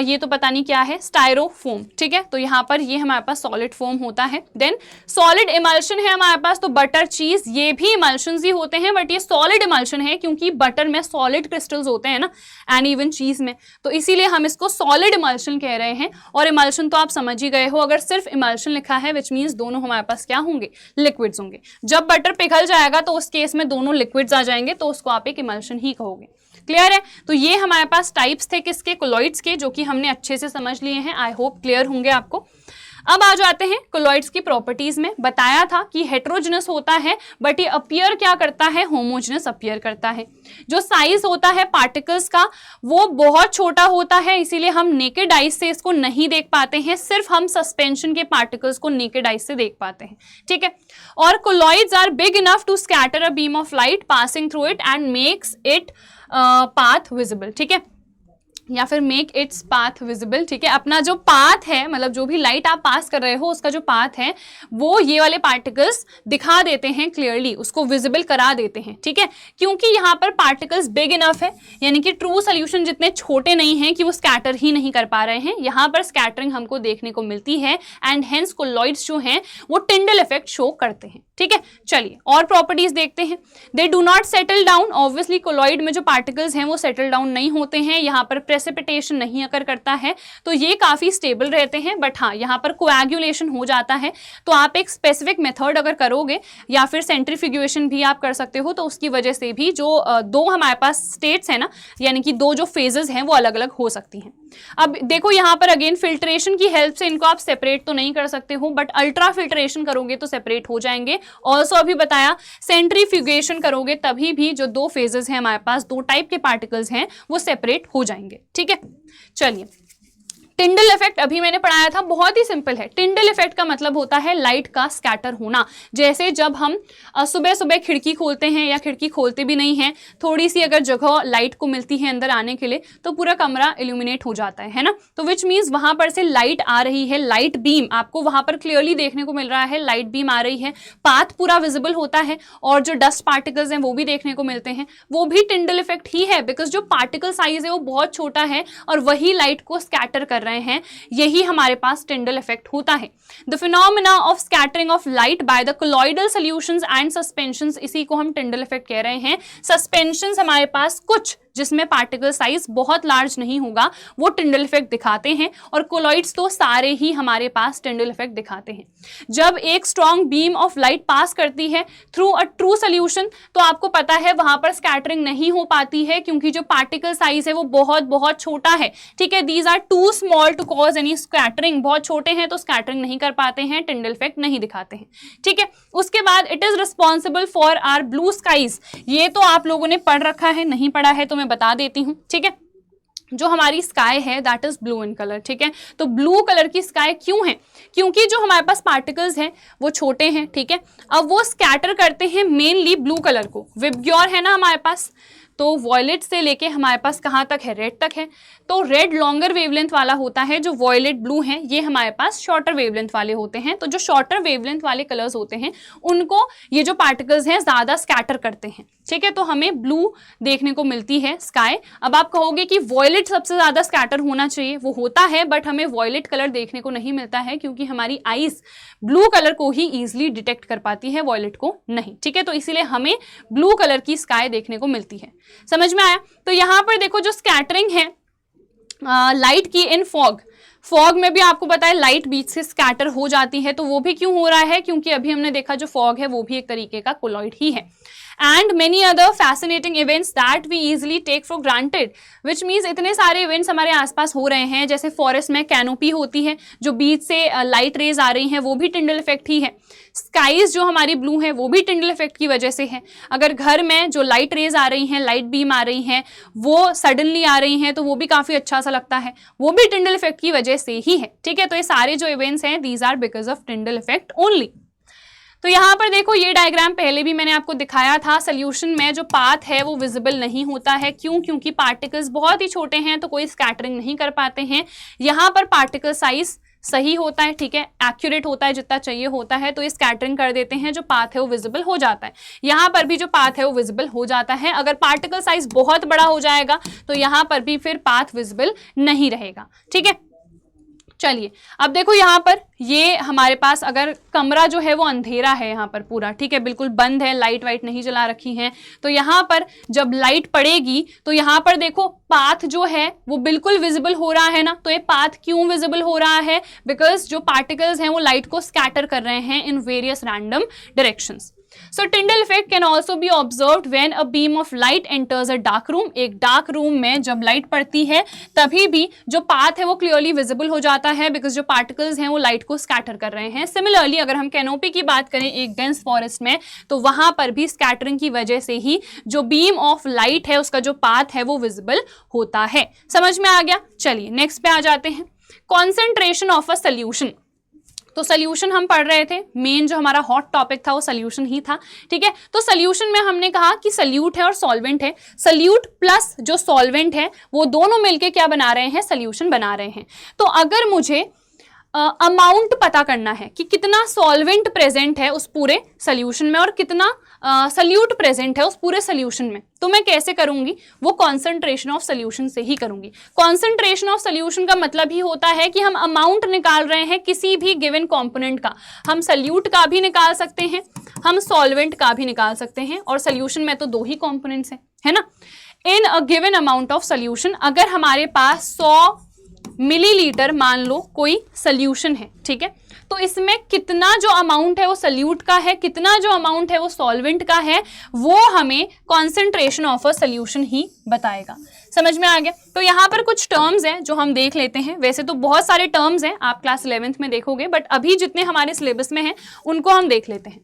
ये तो पता नहीं क्या है, स्टायरोफोम, ठीक है, तो यहाँ पर ये हमारे पास सॉलिड फोम होता है। देन सॉलिड इमल्शन है हमारे पास, तो बटर, चीज, ये भी इमल्शंस ही होते हैं, बट ये सॉलिड इमल्शन है क्योंकि बटर में सॉलिड क्रिस्टल्स होते हैं ना, एंड इवन चीज में, तो इसीलिए हम इसको सॉलिड इमल्शन कह रहे हैं। और इमल्शन तो आप समझ ही गए हो, अगर सिर्फ इमल्शन लिखा है विच मीन्स दोनों हमारे पास क्या होंगे, लिक्विड्स होंगे। जब बटर पिघल जाएगा तो उस केस में दोनों लिक्विड्स आ जाएंगे, तो उसको आप एक इमल्शन ही कहोगे। क्लियर है, तो ये हमारे पास टाइप्स थे किसके, कोलॉइड्स के, जो कि हमने अच्छे से समझ लिए हैं। आई होप क्लियर होंगे आपको। अब आ जाते हैं कोलॉइड्स की प्रॉपर्टीज में। बताया था कि हेट्रोजेनस होता है बट ये अपीयर क्या करता है, होमोजेनस अपीयर करता है। जो साइज होता है पार्टिकल्स का वो बहुत छोटा होता है, इसीलिए हम नेकेड आइज से इसको नहीं देख पाते हैं, सिर्फ हम सस्पेंशन के पार्टिकल्स को नेकेड आइज से देख पाते हैं, ठीक है। और colloids are big enough to scatter a beam of light passing through it and makes it path visible, ठीक है, या फिर मेक इट्स पाथ विजिबल, ठीक है। अपना जो पाथ है, मतलब जो भी लाइट आप पास कर रहे हो उसका जो पाथ है वो ये वाले पार्टिकल्स दिखा देते हैं क्लियरली, उसको विजिबल करा देते हैं, ठीक है। क्योंकि यहाँ पर पार्टिकल्स बिग इनफ है, यानी कि ट्रू सोल्यूशन जितने छोटे नहीं हैं कि वो स्कैटर ही नहीं कर पा रहे हैं, यहाँ पर स्कैटरिंग हमको देखने को मिलती है एंड हेंस कोलॉइड्स जो हैं वो टिंडल इफेक्ट शो करते हैं, ठीक है। चलिए और प्रॉपर्टीज देखते हैं। They do not settle down, obviously colloid में जो पार्टिकल्स हैं वो सेटल डाउन नहीं होते हैं, यहाँ पर प्रेसिपिटेशन नहीं अकर करता है, तो ये काफी स्टेबल रहते हैं। बट हाँ, यहाँ पर कोएगुलेशन हो जाता है, तो आप एक स्पेसिफिक मेथड अगर करोगे या फिर सेंट्रीफ्यूगेशन भी आप कर सकते हो, तो उसकी वजह से भी जो दो हमारे पास स्टेट्स है ना, यानी कि दो जो फेजेस हैं वो अलग अलग हो सकती हैं। अब देखो यहाँ पर अगेन फिल्ट्रेशन की हेल्प से इनको आप सेपरेट तो नहीं कर सकते हो, बट अल्ट्रा फिल्ट्रेशन करोगे तो सेपरेट हो जाएंगे। ऑल्सो अभी बताया सेंट्रीफ्यूगेशन करोगे तभी भी जो दो फेजेस हैं हमारे पास, दो टाइप के पार्टिकल्स हैं वो सेपरेट हो जाएंगे, ठीक है। चलिए टिंडल इफेक्ट अभी मैंने पढ़ाया था, बहुत ही सिंपल है। टिंडल इफेक्ट का मतलब होता है लाइट का स्कैटर होना। जैसे जब हम सुबह सुबह खिड़की खोलते हैं या खिड़की खोलते भी नहीं हैं, थोड़ी सी अगर जगह लाइट को मिलती है अंदर आने के लिए तो पूरा कमरा इल्यूमिनेट हो जाता है ना, तो विच मीन्स वहां पर से लाइट आ रही है, लाइट बीम आपको वहां पर क्लियरली देखने को मिल रहा है, लाइट बीम आ रही है, पाथ पूरा विजिबल होता है और जो डस्ट पार्टिकल्स हैं वो भी देखने को मिलते हैं, वो भी टिंडल इफेक्ट ही है, बिकॉज जो पार्टिकल साइज है वो बहुत छोटा है और वही लाइट को स्कैटर कर रहे हैं, यही हमारे पास टिंडल इफेक्ट होता है। The phenomena of scattering of light by the colloidal solutions and suspensions, इसी को हम टिंडल इफेक्ट कह रहे हैं। सस्पेंशंस हमारे पास कुछ जिसमें पार्टिकल साइज बहुत लार्ज नहीं होगा वो टिंडल इफेक्ट दिखाते हैं, और कोलॉइड्स तो सारे ही हमारे पास टिंडल इफेक्ट दिखाते हैं। जब एक strong beam of light pass करती है थ्रू अ ट्रू सोल्यूशन, तो आपको पता है वहां पर स्कैटरिंग नहीं हो पाती है क्योंकि जो पार्टिकल साइज है वो बहुत बहुत छोटा है, ठीक है। These are too small to cause any scattering, बहुत छोटे हैं तो स्कैटरिंग नहीं कर पाते हैं, टिंडल इफेक्ट नहीं दिखाते हैं, ठीक है। उसके बाद it is responsible for our blue skies, ये तो आप लोगों ने पढ़ रखा है, नहीं पढ़ा है तो मैं बता देती हूँ, ठीक है। जो हमारी स्काई है that is blue in colour, ठीक है। तो ब्लू कलर की स्काई क्यों है, क्योंकि जो हमारे पास पार्टिकल्स हैं वो छोटे हैं, ठीक है। अब वो स्कैटर करते हैं मेनली ब्लू कलर को, विबग्योर है ना हमारे पास, तो वॉयलेट से लेके हमारे पास कहाँ तक है, रेड तक है। तो रेड लॉन्गर वेवलेंथ वाला होता है, जो वॉयलेट ब्लू है ये हमारे पास शॉर्टर वेवलेंथ वाले होते हैं। तो जो शॉर्टर वेवलेंथ वाले कलर्स होते हैं उनको ये जो पार्टिकल्स हैं ज़्यादा स्कैटर करते हैं, ठीक है। तो हमें ब्लू देखने को मिलती है स्काई। अब आप कहोगे कि वॉयलेट सबसे ज़्यादा स्कैटर होना चाहिए, वो होता है, बट हमें वॉयलेट कलर देखने को नहीं मिलता है क्योंकि हमारी आईज ब्लू कलर को ही ईजिली डिटेक्ट कर पाती है, वॉयलेट को नहीं, ठीक है। तो इसीलिए हमें ब्लू कलर की स्काई देखने को मिलती है। समझ में आया? तो यहाँ पर देखो जो स्कैटरिंग है लाइट की इन फॉग, फॉग में भी आपको पता है लाइट बीच से स्कैटर हो जाती है। तो वो भी क्यों हो रहा है? क्योंकि अभी हमने देखा जो फॉग है वो भी एक तरीके का कोलॉइड ही है। And many other fascinating events that we easily take for granted, which means इतने सारे इवेंट्स हमारे आसपास हो रहे हैं। जैसे फॉरेस्ट में कैनोपी होती है, जो बीच से लाइट रेज आ रही हैं, वो भी टिंडल इफेक्ट ही है। स्काईज जो हमारी ब्लू है वो भी टिंडल इफेक्ट की वजह से है। अगर घर में जो लाइट रेज आ रही हैं, लाइट बीम आ रही हैं, वो सडनली आ रही हैं तो वो भी काफ़ी अच्छा सा लगता है, वो भी टिंडल इफेक्ट की वजह से ही है, ठीक है। तो ये सारे जो इवेंट्स हैं these are because of Tyndall effect only. तो यहाँ पर देखो ये डायग्राम पहले भी मैंने आपको दिखाया था। सोल्यूशन में जो पाथ है वो विजिबल नहीं होता है, क्यों? क्योंकि पार्टिकल्स बहुत ही छोटे हैं तो कोई स्कैटरिंग नहीं कर पाते हैं। यहाँ पर पार्टिकल साइज सही होता है, ठीक है, एक्यूरेट होता है, जितना चाहिए होता है, तो ये स्कैटरिंग कर देते हैं, जो पाथ है वो विजिबल हो जाता है। यहाँ पर भी जो पाथ है वो विजिबल हो जाता है। अगर पार्टिकल साइज बहुत बड़ा हो जाएगा तो यहाँ पर भी फिर पाथ विजिबल नहीं रहेगा, ठीक है। चलिए अब देखो यहाँ पर ये हमारे पास अगर कमरा जो है वो अंधेरा है यहाँ पर पूरा, ठीक है, बिल्कुल बंद है, लाइट वाइट नहीं जला रखी है, तो यहाँ पर जब लाइट पड़ेगी तो यहाँ पर देखो पाथ जो है वो बिल्कुल विजिबल हो रहा है ना। तो ये पाथ क्यों विजिबल हो रहा है? बिकॉज जो पार्टिकल्स हैं वो लाइट को स्कैटर कर रहे हैं in various random directions. So Tyndall effect can also be observed when a beam of light enters a dark room। एक डार्क रूम में जब लाइट पड़ती है तभी भी जो पाथ है वो क्लियरली विजिबल हो जाता है, बिकॉज जो पार्टिकल्स हैं वो लाइट को स्कैटर कर रहे हैं। सिमिलरली अगर हम कैनोपी की बात करें एक डेंस फॉरेस्ट में, तो वहां पर भी स्कैटरिंग की वजह से ही जो बीम ऑफ लाइट है उसका जो पाथ है वो विजिबल होता है। समझ में आ गया? चलिए नेक्स्ट पे आ जाते हैं। Concentration of a solution. तो सोल्यूशन हम पढ़ रहे थे, मेन जो हमारा हॉट टॉपिक था वो सोल्यूशन ही था, ठीक है। तो सोल्यूशन में हमने कहा कि सोल्यूट है और सॉल्वेंट है। सोल्यूट प्लस जो सॉल्वेंट है वो दोनों मिलके क्या बना रहे हैं? सोल्यूशन बना रहे हैं। तो अगर मुझे अमाउंट पता करना है कि कितना सॉल्वेंट प्रेजेंट है उस पूरे सोल्यूशन में और कितना सोल्यूट प्रेजेंट है उस पूरे सोल्यूशन में, तो मैं कैसे करूंगी? वो कॉन्सेंट्रेशन ऑफ सोल्यूशन से ही करूंगी। कॉन्सेंट्रेशन ऑफ सोल्यूशन का मतलब ही होता है कि हम अमाउंट निकाल रहे हैं किसी भी गिवन कंपोनेंट का। हम सोल्यूट का भी निकाल सकते हैं, हम सॉल्वेंट का भी निकाल सकते हैं, और सोल्यूशन में तो 2 ही कंपोनेंट्स हैं, है ना। In a given amount of solution, अगर हमारे पास 100 मिलीलीटर मान लो कोई सोल्यूशन है, ठीक है, तो इसमें कितना जो अमाउंट है वो सोल्यूट का है, कितना जो अमाउंट है वो सॉल्वेंट का है, वो हमें कॉन्सेंट्रेशन ऑफ अ सोल्यूशन ही बताएगा। समझ में आ गया? तो यहाँ पर कुछ टर्म्स हैं जो हम देख लेते हैं। वैसे तो बहुत सारे टर्म्स हैं, आप क्लास 11th में देखोगे, बट अभी जितने हमारे सिलेबस में हैं उनको हम देख लेते हैं।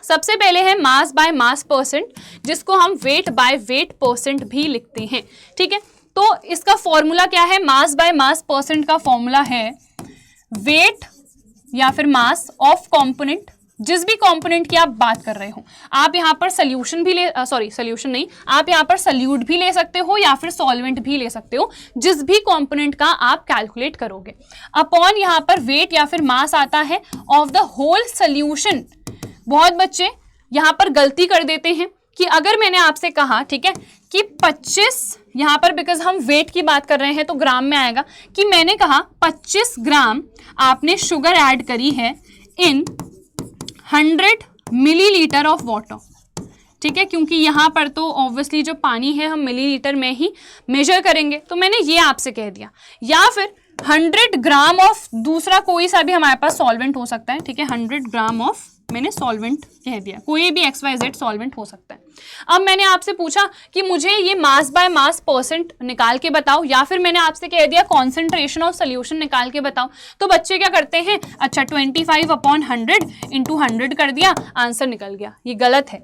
सबसे पहले है मास बाय मास परसेंट, जिसको हम वेट बाय वेट परसेंट भी लिखते हैं, ठीक है। तो इसका फॉर्मूला क्या है? मास बाय मास परसेंट का फॉर्मूला है वेट या फिर मास ऑफ कंपोनेंट, जिस भी कंपोनेंट की आप बात कर रहे हो। आप यहाँ पर सोल्यूशन भी ले सोल्यूशन नहीं, आप यहाँ पर सोल्यूट भी ले सकते हो या फिर सॉल्वेंट भी ले सकते हो, जिस भी कंपोनेंट का आप कैलकुलेट करोगे। अपॉन यहाँ पर वेट या फिर मास आता है ऑफ द होल सोल्यूशन। बहुत बच्चे यहाँ पर गलती कर देते हैं कि अगर मैंने आपसे कहा, ठीक है, कि 25, यहाँ पर बिकॉज हम वेट की बात कर रहे हैं तो ग्राम में आएगा, कि मैंने कहा 25 ग्राम आपने शुगर ऐड करी है इन 100 मिलीलीटर ऑफ वाटर, ठीक है, क्योंकि यहाँ पर तो ऑब्वियसली जो पानी है हम मिलीलीटर में ही मेजर करेंगे, तो मैंने ये आपसे कह दिया। या फिर 100 ग्राम ऑफ दूसरा कोई सा भी हमारे पास सॉल्वेंट हो सकता है, ठीक है, 100 ग्राम ऑफ मैंने सॉल्वेंट कह दिया, कोई भी XYZ सॉल्वेंट हो सकता है। अब मैंने आपसे पूछा कि मुझे ये मास बाय मास परसेंट निकाल के बताओ, या फिर मैंने आपसे कह दिया कॉन्सेंट्रेशन ऑफ सोल्यूशन निकाल के बताओ, तो बच्चे क्या करते हैं? अच्छा 25/100 इंटू 100 कर दिया, आंसर निकल गया। ये गलत है,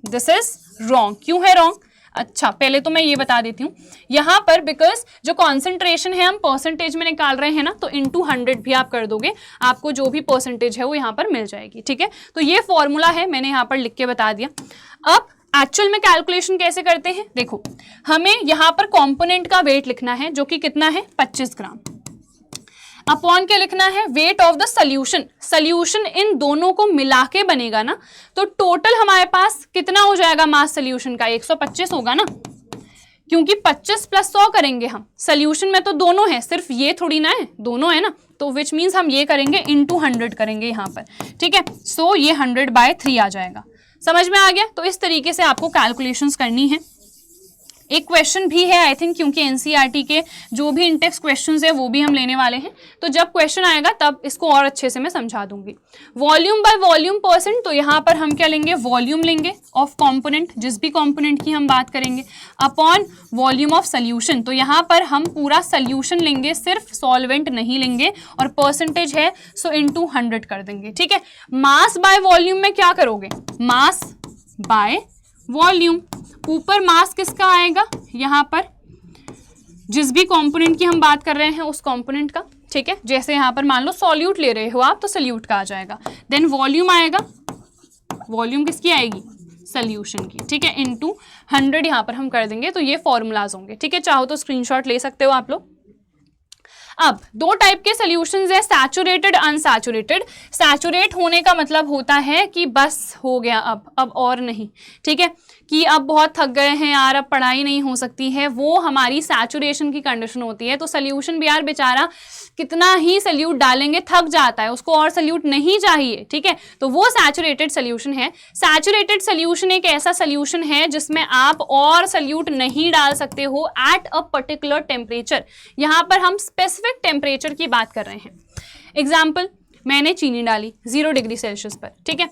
दिस इज रॉन्ग। क्यों है रॉन्ग? अच्छा पहले तो मैं ये बता देती हूँ, यहाँ पर बिकॉज जो कॉन्सेंट्रेशन है हम परसेंटेज में निकाल रहे हैं ना, तो इंटू 100 भी आप कर दोगे, आपको जो भी परसेंटेज है वो यहाँ पर मिल जाएगी, ठीक है। तो ये फॉर्मूला है, मैंने यहाँ पर लिख के बता दिया। अब एक्चुअल में कैलकुलेशन कैसे करते हैं, देखो हमें यहां पर कंपोनेंट का वेट लिखना है जो कि कितना है 25 ग्राम, अपॉन क्या लिखना है weight of the solution, solution in दोनों को मिला के बनेगा ना, तो टोटल हमारे पास कितना हो जाएगा मास सोल्यूशन का 125 होगा ना, क्योंकि 25 + 100 करेंगे हम, सोल्यूशन में तो दोनों है, सिर्फ ये थोड़ी ना है, दोनों है ना, तो विच मीन्स हम ये करेंगे इनटू 100 करेंगे यहाँ पर, ठीक है। सो ये 100/3 आ जाएगा, समझ में आ गया। तो इस तरीके से आपको कैलकुलेशंस करनी है। एक क्वेश्चन भी है आई थिंक, क्योंकि एनसीईआरटी के जो भी इंटेक्स क्वेश्चंस है वो भी हम लेने वाले हैं, तो जब क्वेश्चन आएगा तब इसको और अच्छे से मैं समझा दूंगी। वॉल्यूम बाय वॉल्यूम परसेंट, तो यहाँ पर हम क्या लेंगे, वॉल्यूम लेंगे ऑफ कंपोनेंट, जिस भी कंपोनेंट की हम बात करेंगे, अपॉन वॉल्यूम ऑफ सोल्यूशन, तो यहाँ पर हम पूरा सोल्यूशन लेंगे, सिर्फ सॉल्वेंट नहीं लेंगे, और परसेंटेज है सो इनटू 100 कर देंगे, ठीक है। मास बाय वॉल्यूम में क्या करोगे, मास बाय वॉल्यूम, ऊपर मास किसका आएगा, यहाँ पर जिस भी कंपोनेंट की हम बात कर रहे हैं उस कंपोनेंट का, ठीक है। जैसे यहाँ पर मान लो सॉल्यूट ले रहे हो आप, तो सॉल्यूट का आ जाएगा, देन वॉल्यूम आएगा, वॉल्यूम किसकी आएगी, सोल्यूशन की, ठीक है, इनटू 100 यहाँ पर हम कर देंगे, तो ये फॉर्मूलाज होंगे, ठीक है। चाहो तो स्क्रीनशॉट ले सकते हो आप लोग। अब दो टाइप के सॉल्यूशंस है, सैचुरेटेड, अनसैचुरेटेड। सैचुरेट होने का मतलब होता है कि बस हो गया, अब और नहीं, ठीक है, कि अब बहुत थक गए हैं यार, अब पढ़ाई नहीं हो सकती है, वो हमारी सैचुरेशन की कंडीशन होती है। तो सॉल्यूशन भी यार बेचारा कितना ही सॉल्यूट डालेंगे थक जाता है, उसको और सॉल्यूट नहीं चाहिए, ठीक है, तो वो सैचुरेटेड सॉल्यूशन है। सैचुरेटेड सॉल्यूशन एक ऐसा सॉल्यूशन है जिसमें आप और सॉल्यूट नहीं डाल सकते हो एट अ पर्टिकुलर टेम्परेचर। यहाँ पर हम स्पेसिफिक टेम्परेचर की बात कर रहे हैं। एग्जाम्पल, मैंने चीनी डाली 0 डिग्री सेल्सियस पर, ठीक है।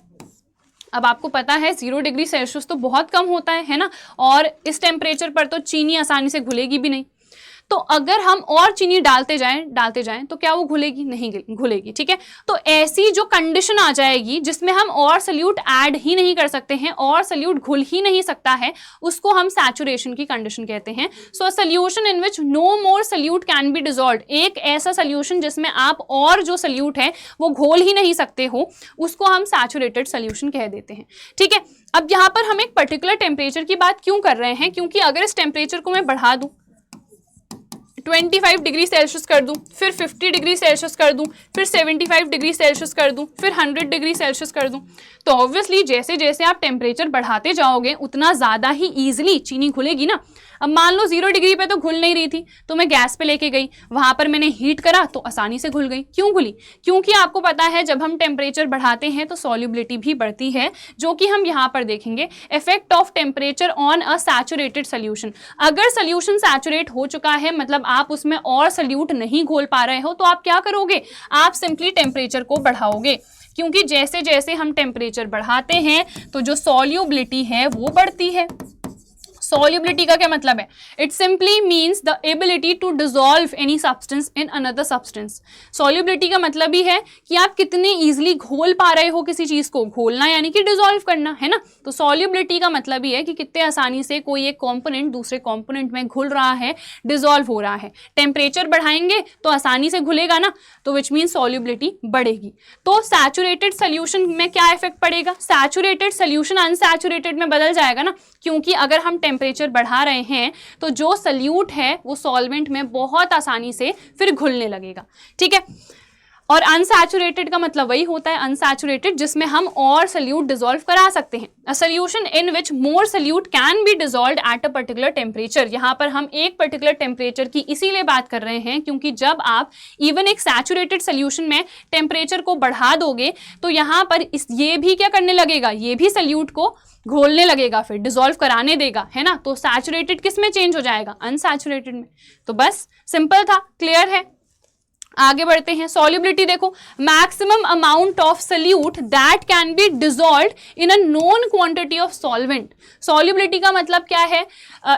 अब आपको पता है 0 डिग्री सेल्सियस तो बहुत कम होता है ना, और इस टेम्परेचर पर तो चीनी आसानी से घुलेगी भी नहीं। तो अगर हम और चीनी डालते जाएं तो क्या वो घुलेगी, नहीं घुलेगी, ठीक है। तो ऐसी जो कंडीशन आ जाएगी जिसमें हम और सॉल्यूट ऐड ही नहीं कर सकते हैं, और सॉल्यूट घुल ही नहीं सकता है, उसको हम सैचुरेशन की कंडीशन कहते हैं। So solution in which no more solute can be dissolved, एक ऐसा सॉल्यूशन जिसमें आप और जो सॉल्यूट है वो घोल ही नहीं सकते हो, उसको हम सैचुरेटेड सॉल्यूशन कह देते हैं, ठीक है। अब यहाँ पर हम एक पर्टिकुलर टेम्परेचर की बात क्यों कर रहे हैं, क्योंकि अगर इस टेम्परेचर को मैं बढ़ा दूं, 25 डिग्री सेल्सियस कर दूं, फिर 50 डिग्री सेल्सियस कर दूं, फिर 75 डिग्री सेल्सियस कर दूं, फिर 100 डिग्री सेल्सियस कर दूं, तो ऑब्वियसली जैसे जैसे आप टेम्परेचर बढ़ाते जाओगे उतना ज़्यादा ही ईजिली चीनी घुलेगी ना। अब मान लो 0 डिग्री पे तो घुल नहीं रही थी, तो मैं गैस पे लेके गई, वहां पर मैंने हीट करा तो आसानी से घुल गई। क्यों घुली, क्योंकि आपको पता है जब हम टेम्परेचर बढ़ाते हैं तो सॉल्युबिलिटी भी बढ़ती है, जो कि हम यहाँ पर देखेंगे। Effect of temperature on a saturated solution, अगर सोल्यूशन सैचुरेट हो चुका है, मतलब आप उसमें और सोल्यूट नहीं घोल पा रहे हो, तो आप क्या करोगे, आप सिंपली टेम्परेचर को बढ़ाओगे, क्योंकि जैसे जैसे हम टेम्परेचर बढ़ाते हैं तो जो सॉल्युबिलिटी है वो बढ़ती है। सॉल्युबिलिटी का क्या मतलब है, it simply means the ability to dissolve any substance in another substance. Solubility का मतलब ही है कि आप कितने इजीली घोल पा रहे हो किसी चीज को, घोलना यानी कि डिसॉल्व करना, है ना। तो सॉल्युबिलिटी का मतलब ही है कि कितने आसानी से कोई एक कंपोनेंट दूसरे कंपोनेंट में घुल रहा है, डिसॉल्व हो रहा है। टेम्परेचर बढ़ाएंगे तो आसानी से घुलेगा ना, तो विच मीन्स सॉल्युबिलिटी बढ़ेगी। तो सैचुरेटेड सोल्यूशन में क्या इफेक्ट पड़ेगा, सैचुरेटेड सोल्यूशन अनसैचुरेटेड में बदल जाएगा ना, क्योंकि अगर हम टेम्परेचर बढ़ा रहे हैं तो जो सॉल्यूट है वो सॉल्वेंट में बहुत आसानी से फिर घुलने लगेगा, ठीक है। और अनसैचुरेटेड का मतलब वही होता है, अनसैचुरेटेड जिसमें हम और सॉल्यूट डिसॉल्व करा सकते हैं। A solution in which more solute can be dissolved eight a particular temperature. यहाँ पर हम एक पर्टिकुलर टेम्परेचर की इसीलिए बात कर रहे हैं क्योंकि जब आप इवन एक सैचुरेटेड सॉल्यूशन में टेम्परेचर को बढ़ा दोगे तो यहाँ पर ये भी क्या करने लगेगा, ये भी सॉल्यूट को घोलने लगेगा, फिर डिसॉल्व कराने देगा, है ना। तो सैचुरेटेड किस में चेंज हो जाएगा, अनसैचुरेटेड में। तो बस सिंपल था, क्लियर है। आगे बढ़ते हैं। सॉल्युबिलिटी देखो, maximum amount of solute that can be dissolved in a known quantity of solvent. Solubility का मतलब क्या है,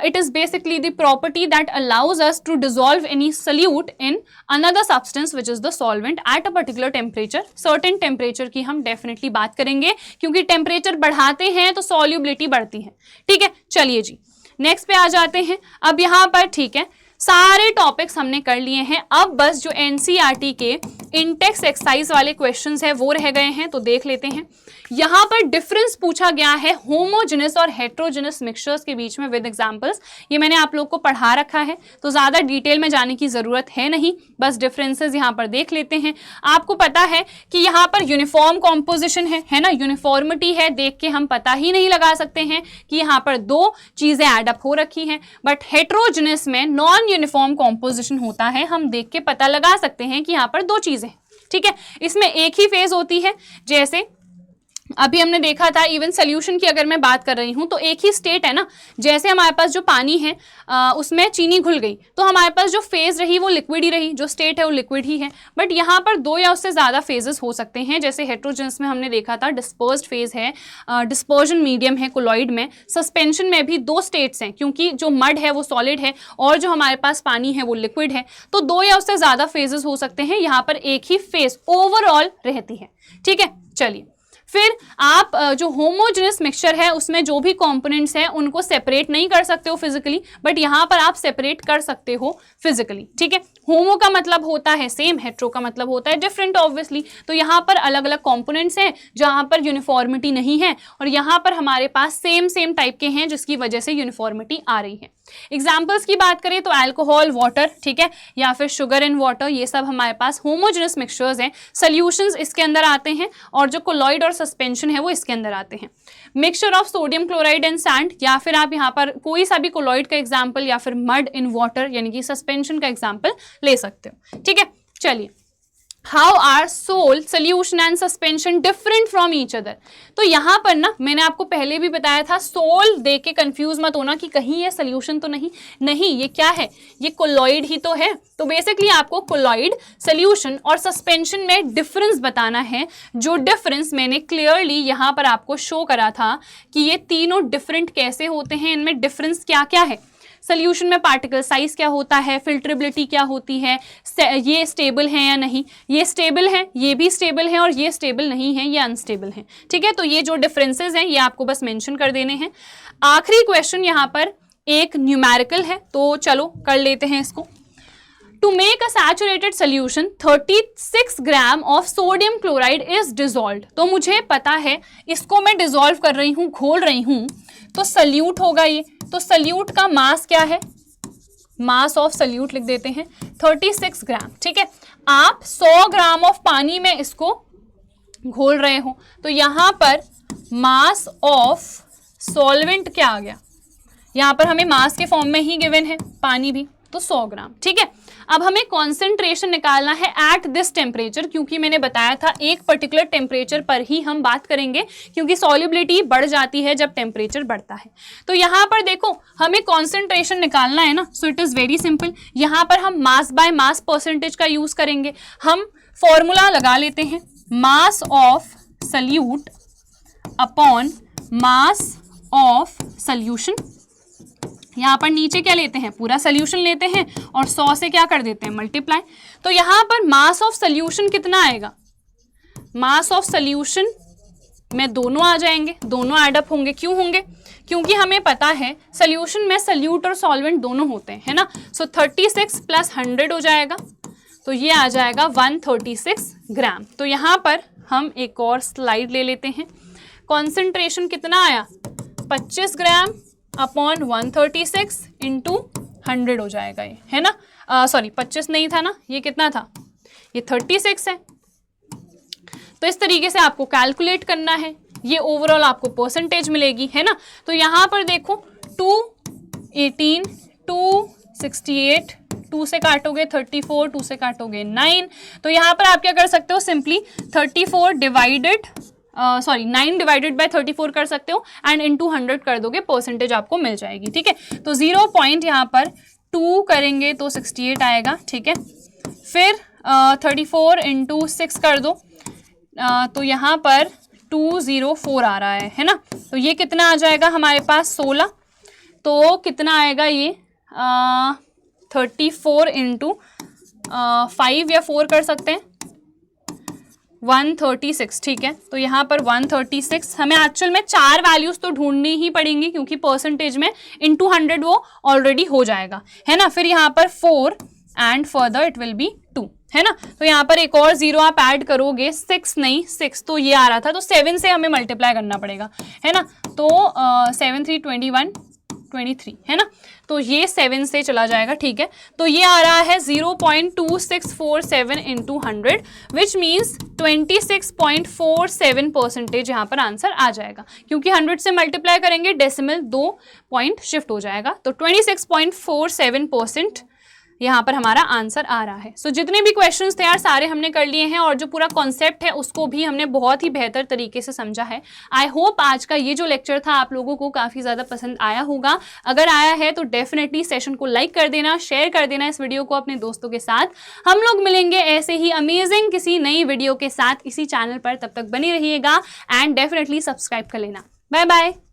it is basically the property that allows us to dissolve any solute in another substance which is the solvent at a particular temperature. Certain temperature की हम definitely बात करेंगे, क्योंकि temperature बढ़ाते हैं तो सॉल्युबिलिटी बढ़ती है, ठीक है। चलिए जी नेक्स्ट पे आ जाते हैं। अब यहाँ पर ठीक है, सारे टॉपिक्स हमने कर लिए हैं। अब बस जो एनसीईआरटी के इंटेक्स एक्सरसाइज वाले क्वेश्चंस हैं वो रह गए हैं, तो देख लेते हैं। यहां पर डिफरेंस पूछा गया है होमोजेनस और हेट्रोजेनस मिक्सचर्स के बीच में विद एग्जांपल्स। ये मैंने आप लोग को पढ़ा रखा है, तो ज्यादा डिटेल में जाने की जरूरत है नहीं, बस डिफरेंसेस यहां पर देख लेते हैं। आपको पता है कि यहां पर यूनिफॉर्म कॉम्पोजिशन है ना, यूनिफॉर्मिटी है, देख के हम पता ही नहीं लगा सकते हैं कि यहां पर दो चीजें एडअप हो रखी हैं। बट हेट्रोजेनस में नॉन यूनिफॉर्म कॉम्पोजिशन होता है, हम देख के पता लगा सकते हैं कि यहां पर दो चीजें, ठीक है। इसमें एक ही फेज होती है, जैसे अभी हमने देखा था इवन सोल्यूशन की अगर मैं बात कर रही हूं तो एक ही स्टेट है ना, जैसे हमारे पास जो पानी है उसमें चीनी घुल गई तो हमारे पास जो फेज रही वो लिक्विड ही रही, जो स्टेट है वो लिक्विड ही है। बट यहाँ पर दो या उससे ज़्यादा फेजेस हो सकते हैं, जैसे हेट्रोजेनस में हमने देखा था डिस्पर्स्ड फेज है, डिस्पर्जन मीडियम है कोलॉइड में। सस्पेंशन में भी दो स्टेट्स हैं, क्योंकि जो मड है वो सॉलिड है और जो हमारे पास पानी है वो लिक्विड है, तो दो या उससे ज़्यादा फेजेस हो सकते हैं, यहाँ पर एक ही फेज ओवरऑल रहती है, ठीक है। चलिए फिर आप जो होमोजेनस मिक्सचर है उसमें जो भी कंपोनेंट्स हैं उनको सेपरेट नहीं कर सकते हो फिजिकली, बट यहाँ पर आप सेपरेट कर सकते हो फिजिकली, ठीक है। होमो का मतलब होता है सेम, हेट्रो का मतलब होता है डिफरेंट ऑब्वियसली। तो यहाँ पर अलग अलग कंपोनेंट्स हैं जहाँ पर यूनिफॉर्मिटी नहीं है, और यहाँ पर हमारे पास सेम टाइप के हैं जिसकी वजह से यूनिफॉर्मिटी आ रही है। एग्जाम्पल्स की बात करें तो अल्कोहल, वाटर, ठीक है, या फिर शुगर एंड वाटर, ये सब हमारे पास होमोजेनस मिक्सचर्स हैं। सॉल्यूशंस इसके अंदर आते हैं और जो कोलॉइड और सस्पेंशन है वो इसके अंदर आते हैं। Mixture of sodium chloride and sand, या फिर आप यहाँ पर कोई सा भी कोलॉइड का एग्जाम्पल या फिर मड इन वाटर यानी कि सस्पेंशन का एग्जाम्पल ले सकते हो, ठीक है। चलिए, how are sol, solution and suspension different from each other. तो यहाँ पर ना मैंने आपको पहले भी बताया था, सोल देख के कंफ्यूज मत होना कि कहीं ये सोल्यूशन तो नहीं, ये क्या है, ये कोलॉइड ही तो है। तो बेसिकली आपको कोलॉइड, सोल्यूशन और सस्पेंशन में डिफरेंस बताना है, जो डिफरेंस मैंने क्लियरली यहाँ पर आपको शो करा था कि ये तीनों डिफरेंट कैसे होते हैं, इनमें डिफरेंस क्या क्या है। सोल्यूशन में पार्टिकल साइज क्या होता है, फिल्ट्रेबिलिटी क्या होती है, ये स्टेबल है या नहीं, ये स्टेबल है, ये भी स्टेबल है, और ये स्टेबल नहीं है, ये अनस्टेबल है, ठीक है। तो ये जो डिफरेंसेस हैं ये आपको बस मेंशन कर देने हैं। आखिरी क्वेश्चन यहाँ पर एक न्यूमेरिकल है, तो चलो कर लेते हैं इसको। To make a saturated solution 36 gram of sodium chloride is dissolved. तो मुझे पता है इसको मैं डिजोल्व कर रही हूँ, घोल रही हूँ, तो सल्यूट होगा ये। तो सल्यूट का मास क्या है, मास ऑफ सल्यूट लिख देते हैं 36 ग्राम, ठीक है। आप 100 ग्राम ऑफ पानी में इसको घोल रहे हो, तो यहाँ पर मास ऑफ सॉल्वेंट क्या आ गया, यहाँ पर हमें मास के फॉर्म में ही गिवन है पानी भी, तो 100 ग्राम, ठीक है। अब हमें कॉन्सेंट्रेशन निकालना है एट दिस टेम्परेचर, क्योंकि मैंने बताया था एक पर्टिकुलर टेम्परेचर पर ही हम बात करेंगे, क्योंकि सॉल्युबिलिटी बढ़ जाती है जब टेम्परेचर बढ़ता है। तो यहाँ पर देखो हमें कॉन्सेंट्रेशन निकालना है ना, so it is very simple. यहाँ पर हम मास बाय मास परसेंटेज का यूज करेंगे। हम फॉर्मूला लगा लेते हैं, mass of solute upon mass of solution. यहाँ पर नीचे क्या लेते हैं, पूरा सोल्यूशन लेते हैं और 100 से क्या कर देते हैं, मल्टीप्लाई। तो यहाँ पर मास ऑफ सोल्यूशन कितना आएगा, मास ऑफ सोल्यूशन में दोनों आ जाएंगे, दोनों एडअप होंगे। क्यों होंगे, क्योंकि हमें पता है सोल्यूशन में सल्यूट और सॉल्वेंट दोनों होते हैं, है ना। सो 36 प्लस 100 हो जाएगा, तो ये आ जाएगा 136 ग्राम। तो यहाँ पर हम एक और स्लाइड ले लेते हैं। कॉन्सेंट्रेशन कितना आया, 25 ग्राम अपॉन 136 इंटू 100 हो जाएगा ये, है ना। सॉरी 25 नहीं था ना, ये कितना था, ये 36 है। तो इस तरीके से आपको कैलकुलेट करना है, ये ओवरऑल आपको परसेंटेज मिलेगी, है ना। तो यहाँ पर देखो 218, 268, 2 से काटोगे 34, 2 से काटोगे 9। तो यहाँ पर आप क्या कर सकते हो, सिंपली 34 डिवाइडेड 9 डिवाइडेड बाय 34 कर सकते हो एंड इनटू 100 कर दोगे, परसेंटेज आपको मिल जाएगी, ठीक है। तो 0 पॉइंट यहाँ पर 2 करेंगे तो 68 आएगा, ठीक है। फिर 34 इंटू 6 कर दो, तो यहाँ पर 204 आ रहा है ना। तो ये कितना आ जाएगा हमारे पास 16, तो कितना आएगा ये 34 इंटू 5 या 4 कर सकते हैं, 136, ठीक है। तो यहाँ पर 136, हमें एक्चुअल में 4 वैल्यूज तो ढूंढनी ही पड़ेंगी क्योंकि परसेंटेज में इनटू 100 वो ऑलरेडी हो जाएगा, है ना। फिर यहाँ पर 4 and further it will be 2, है ना। तो यहाँ पर एक और 0 आप ऐड करोगे, 6 नहीं 6 तो ये आ रहा था, तो 7 से हमें मल्टीप्लाई करना पड़ेगा, है ना। तो 7 3 21 23, है ना। तो ये 7 से चला जाएगा, ठीक है। तो ये आ रहा है 0.2647 इंटू 100 विच मीन्स 26.47% यहाँ पर आंसर आ जाएगा, क्योंकि 100 से मल्टीप्लाई करेंगे डेसिमल 2 पॉइंट शिफ्ट हो जाएगा, तो 26.47% यहाँ पर हमारा आंसर आ रहा है। सो जितने भी क्वेश्चंस थे यार सारे हमने कर लिए हैं और जो पूरा कॉन्सेप्ट है उसको भी हमने बहुत ही बेहतर तरीके से समझा है। आई होप आज का ये जो लेक्चर था आप लोगों को काफ़ी ज़्यादा पसंद आया होगा। अगर आया है तो डेफिनेटली सेशन को लाइक कर देना, शेयर कर देना इस वीडियो को अपने दोस्तों के साथ। हम लोग मिलेंगे ऐसे ही अमेजिंग किसी नई वीडियो के साथ इसी चैनल पर, तब तक बने रहिएगा एंड डेफिनेटली सब्सक्राइब कर लेना। Bye bye.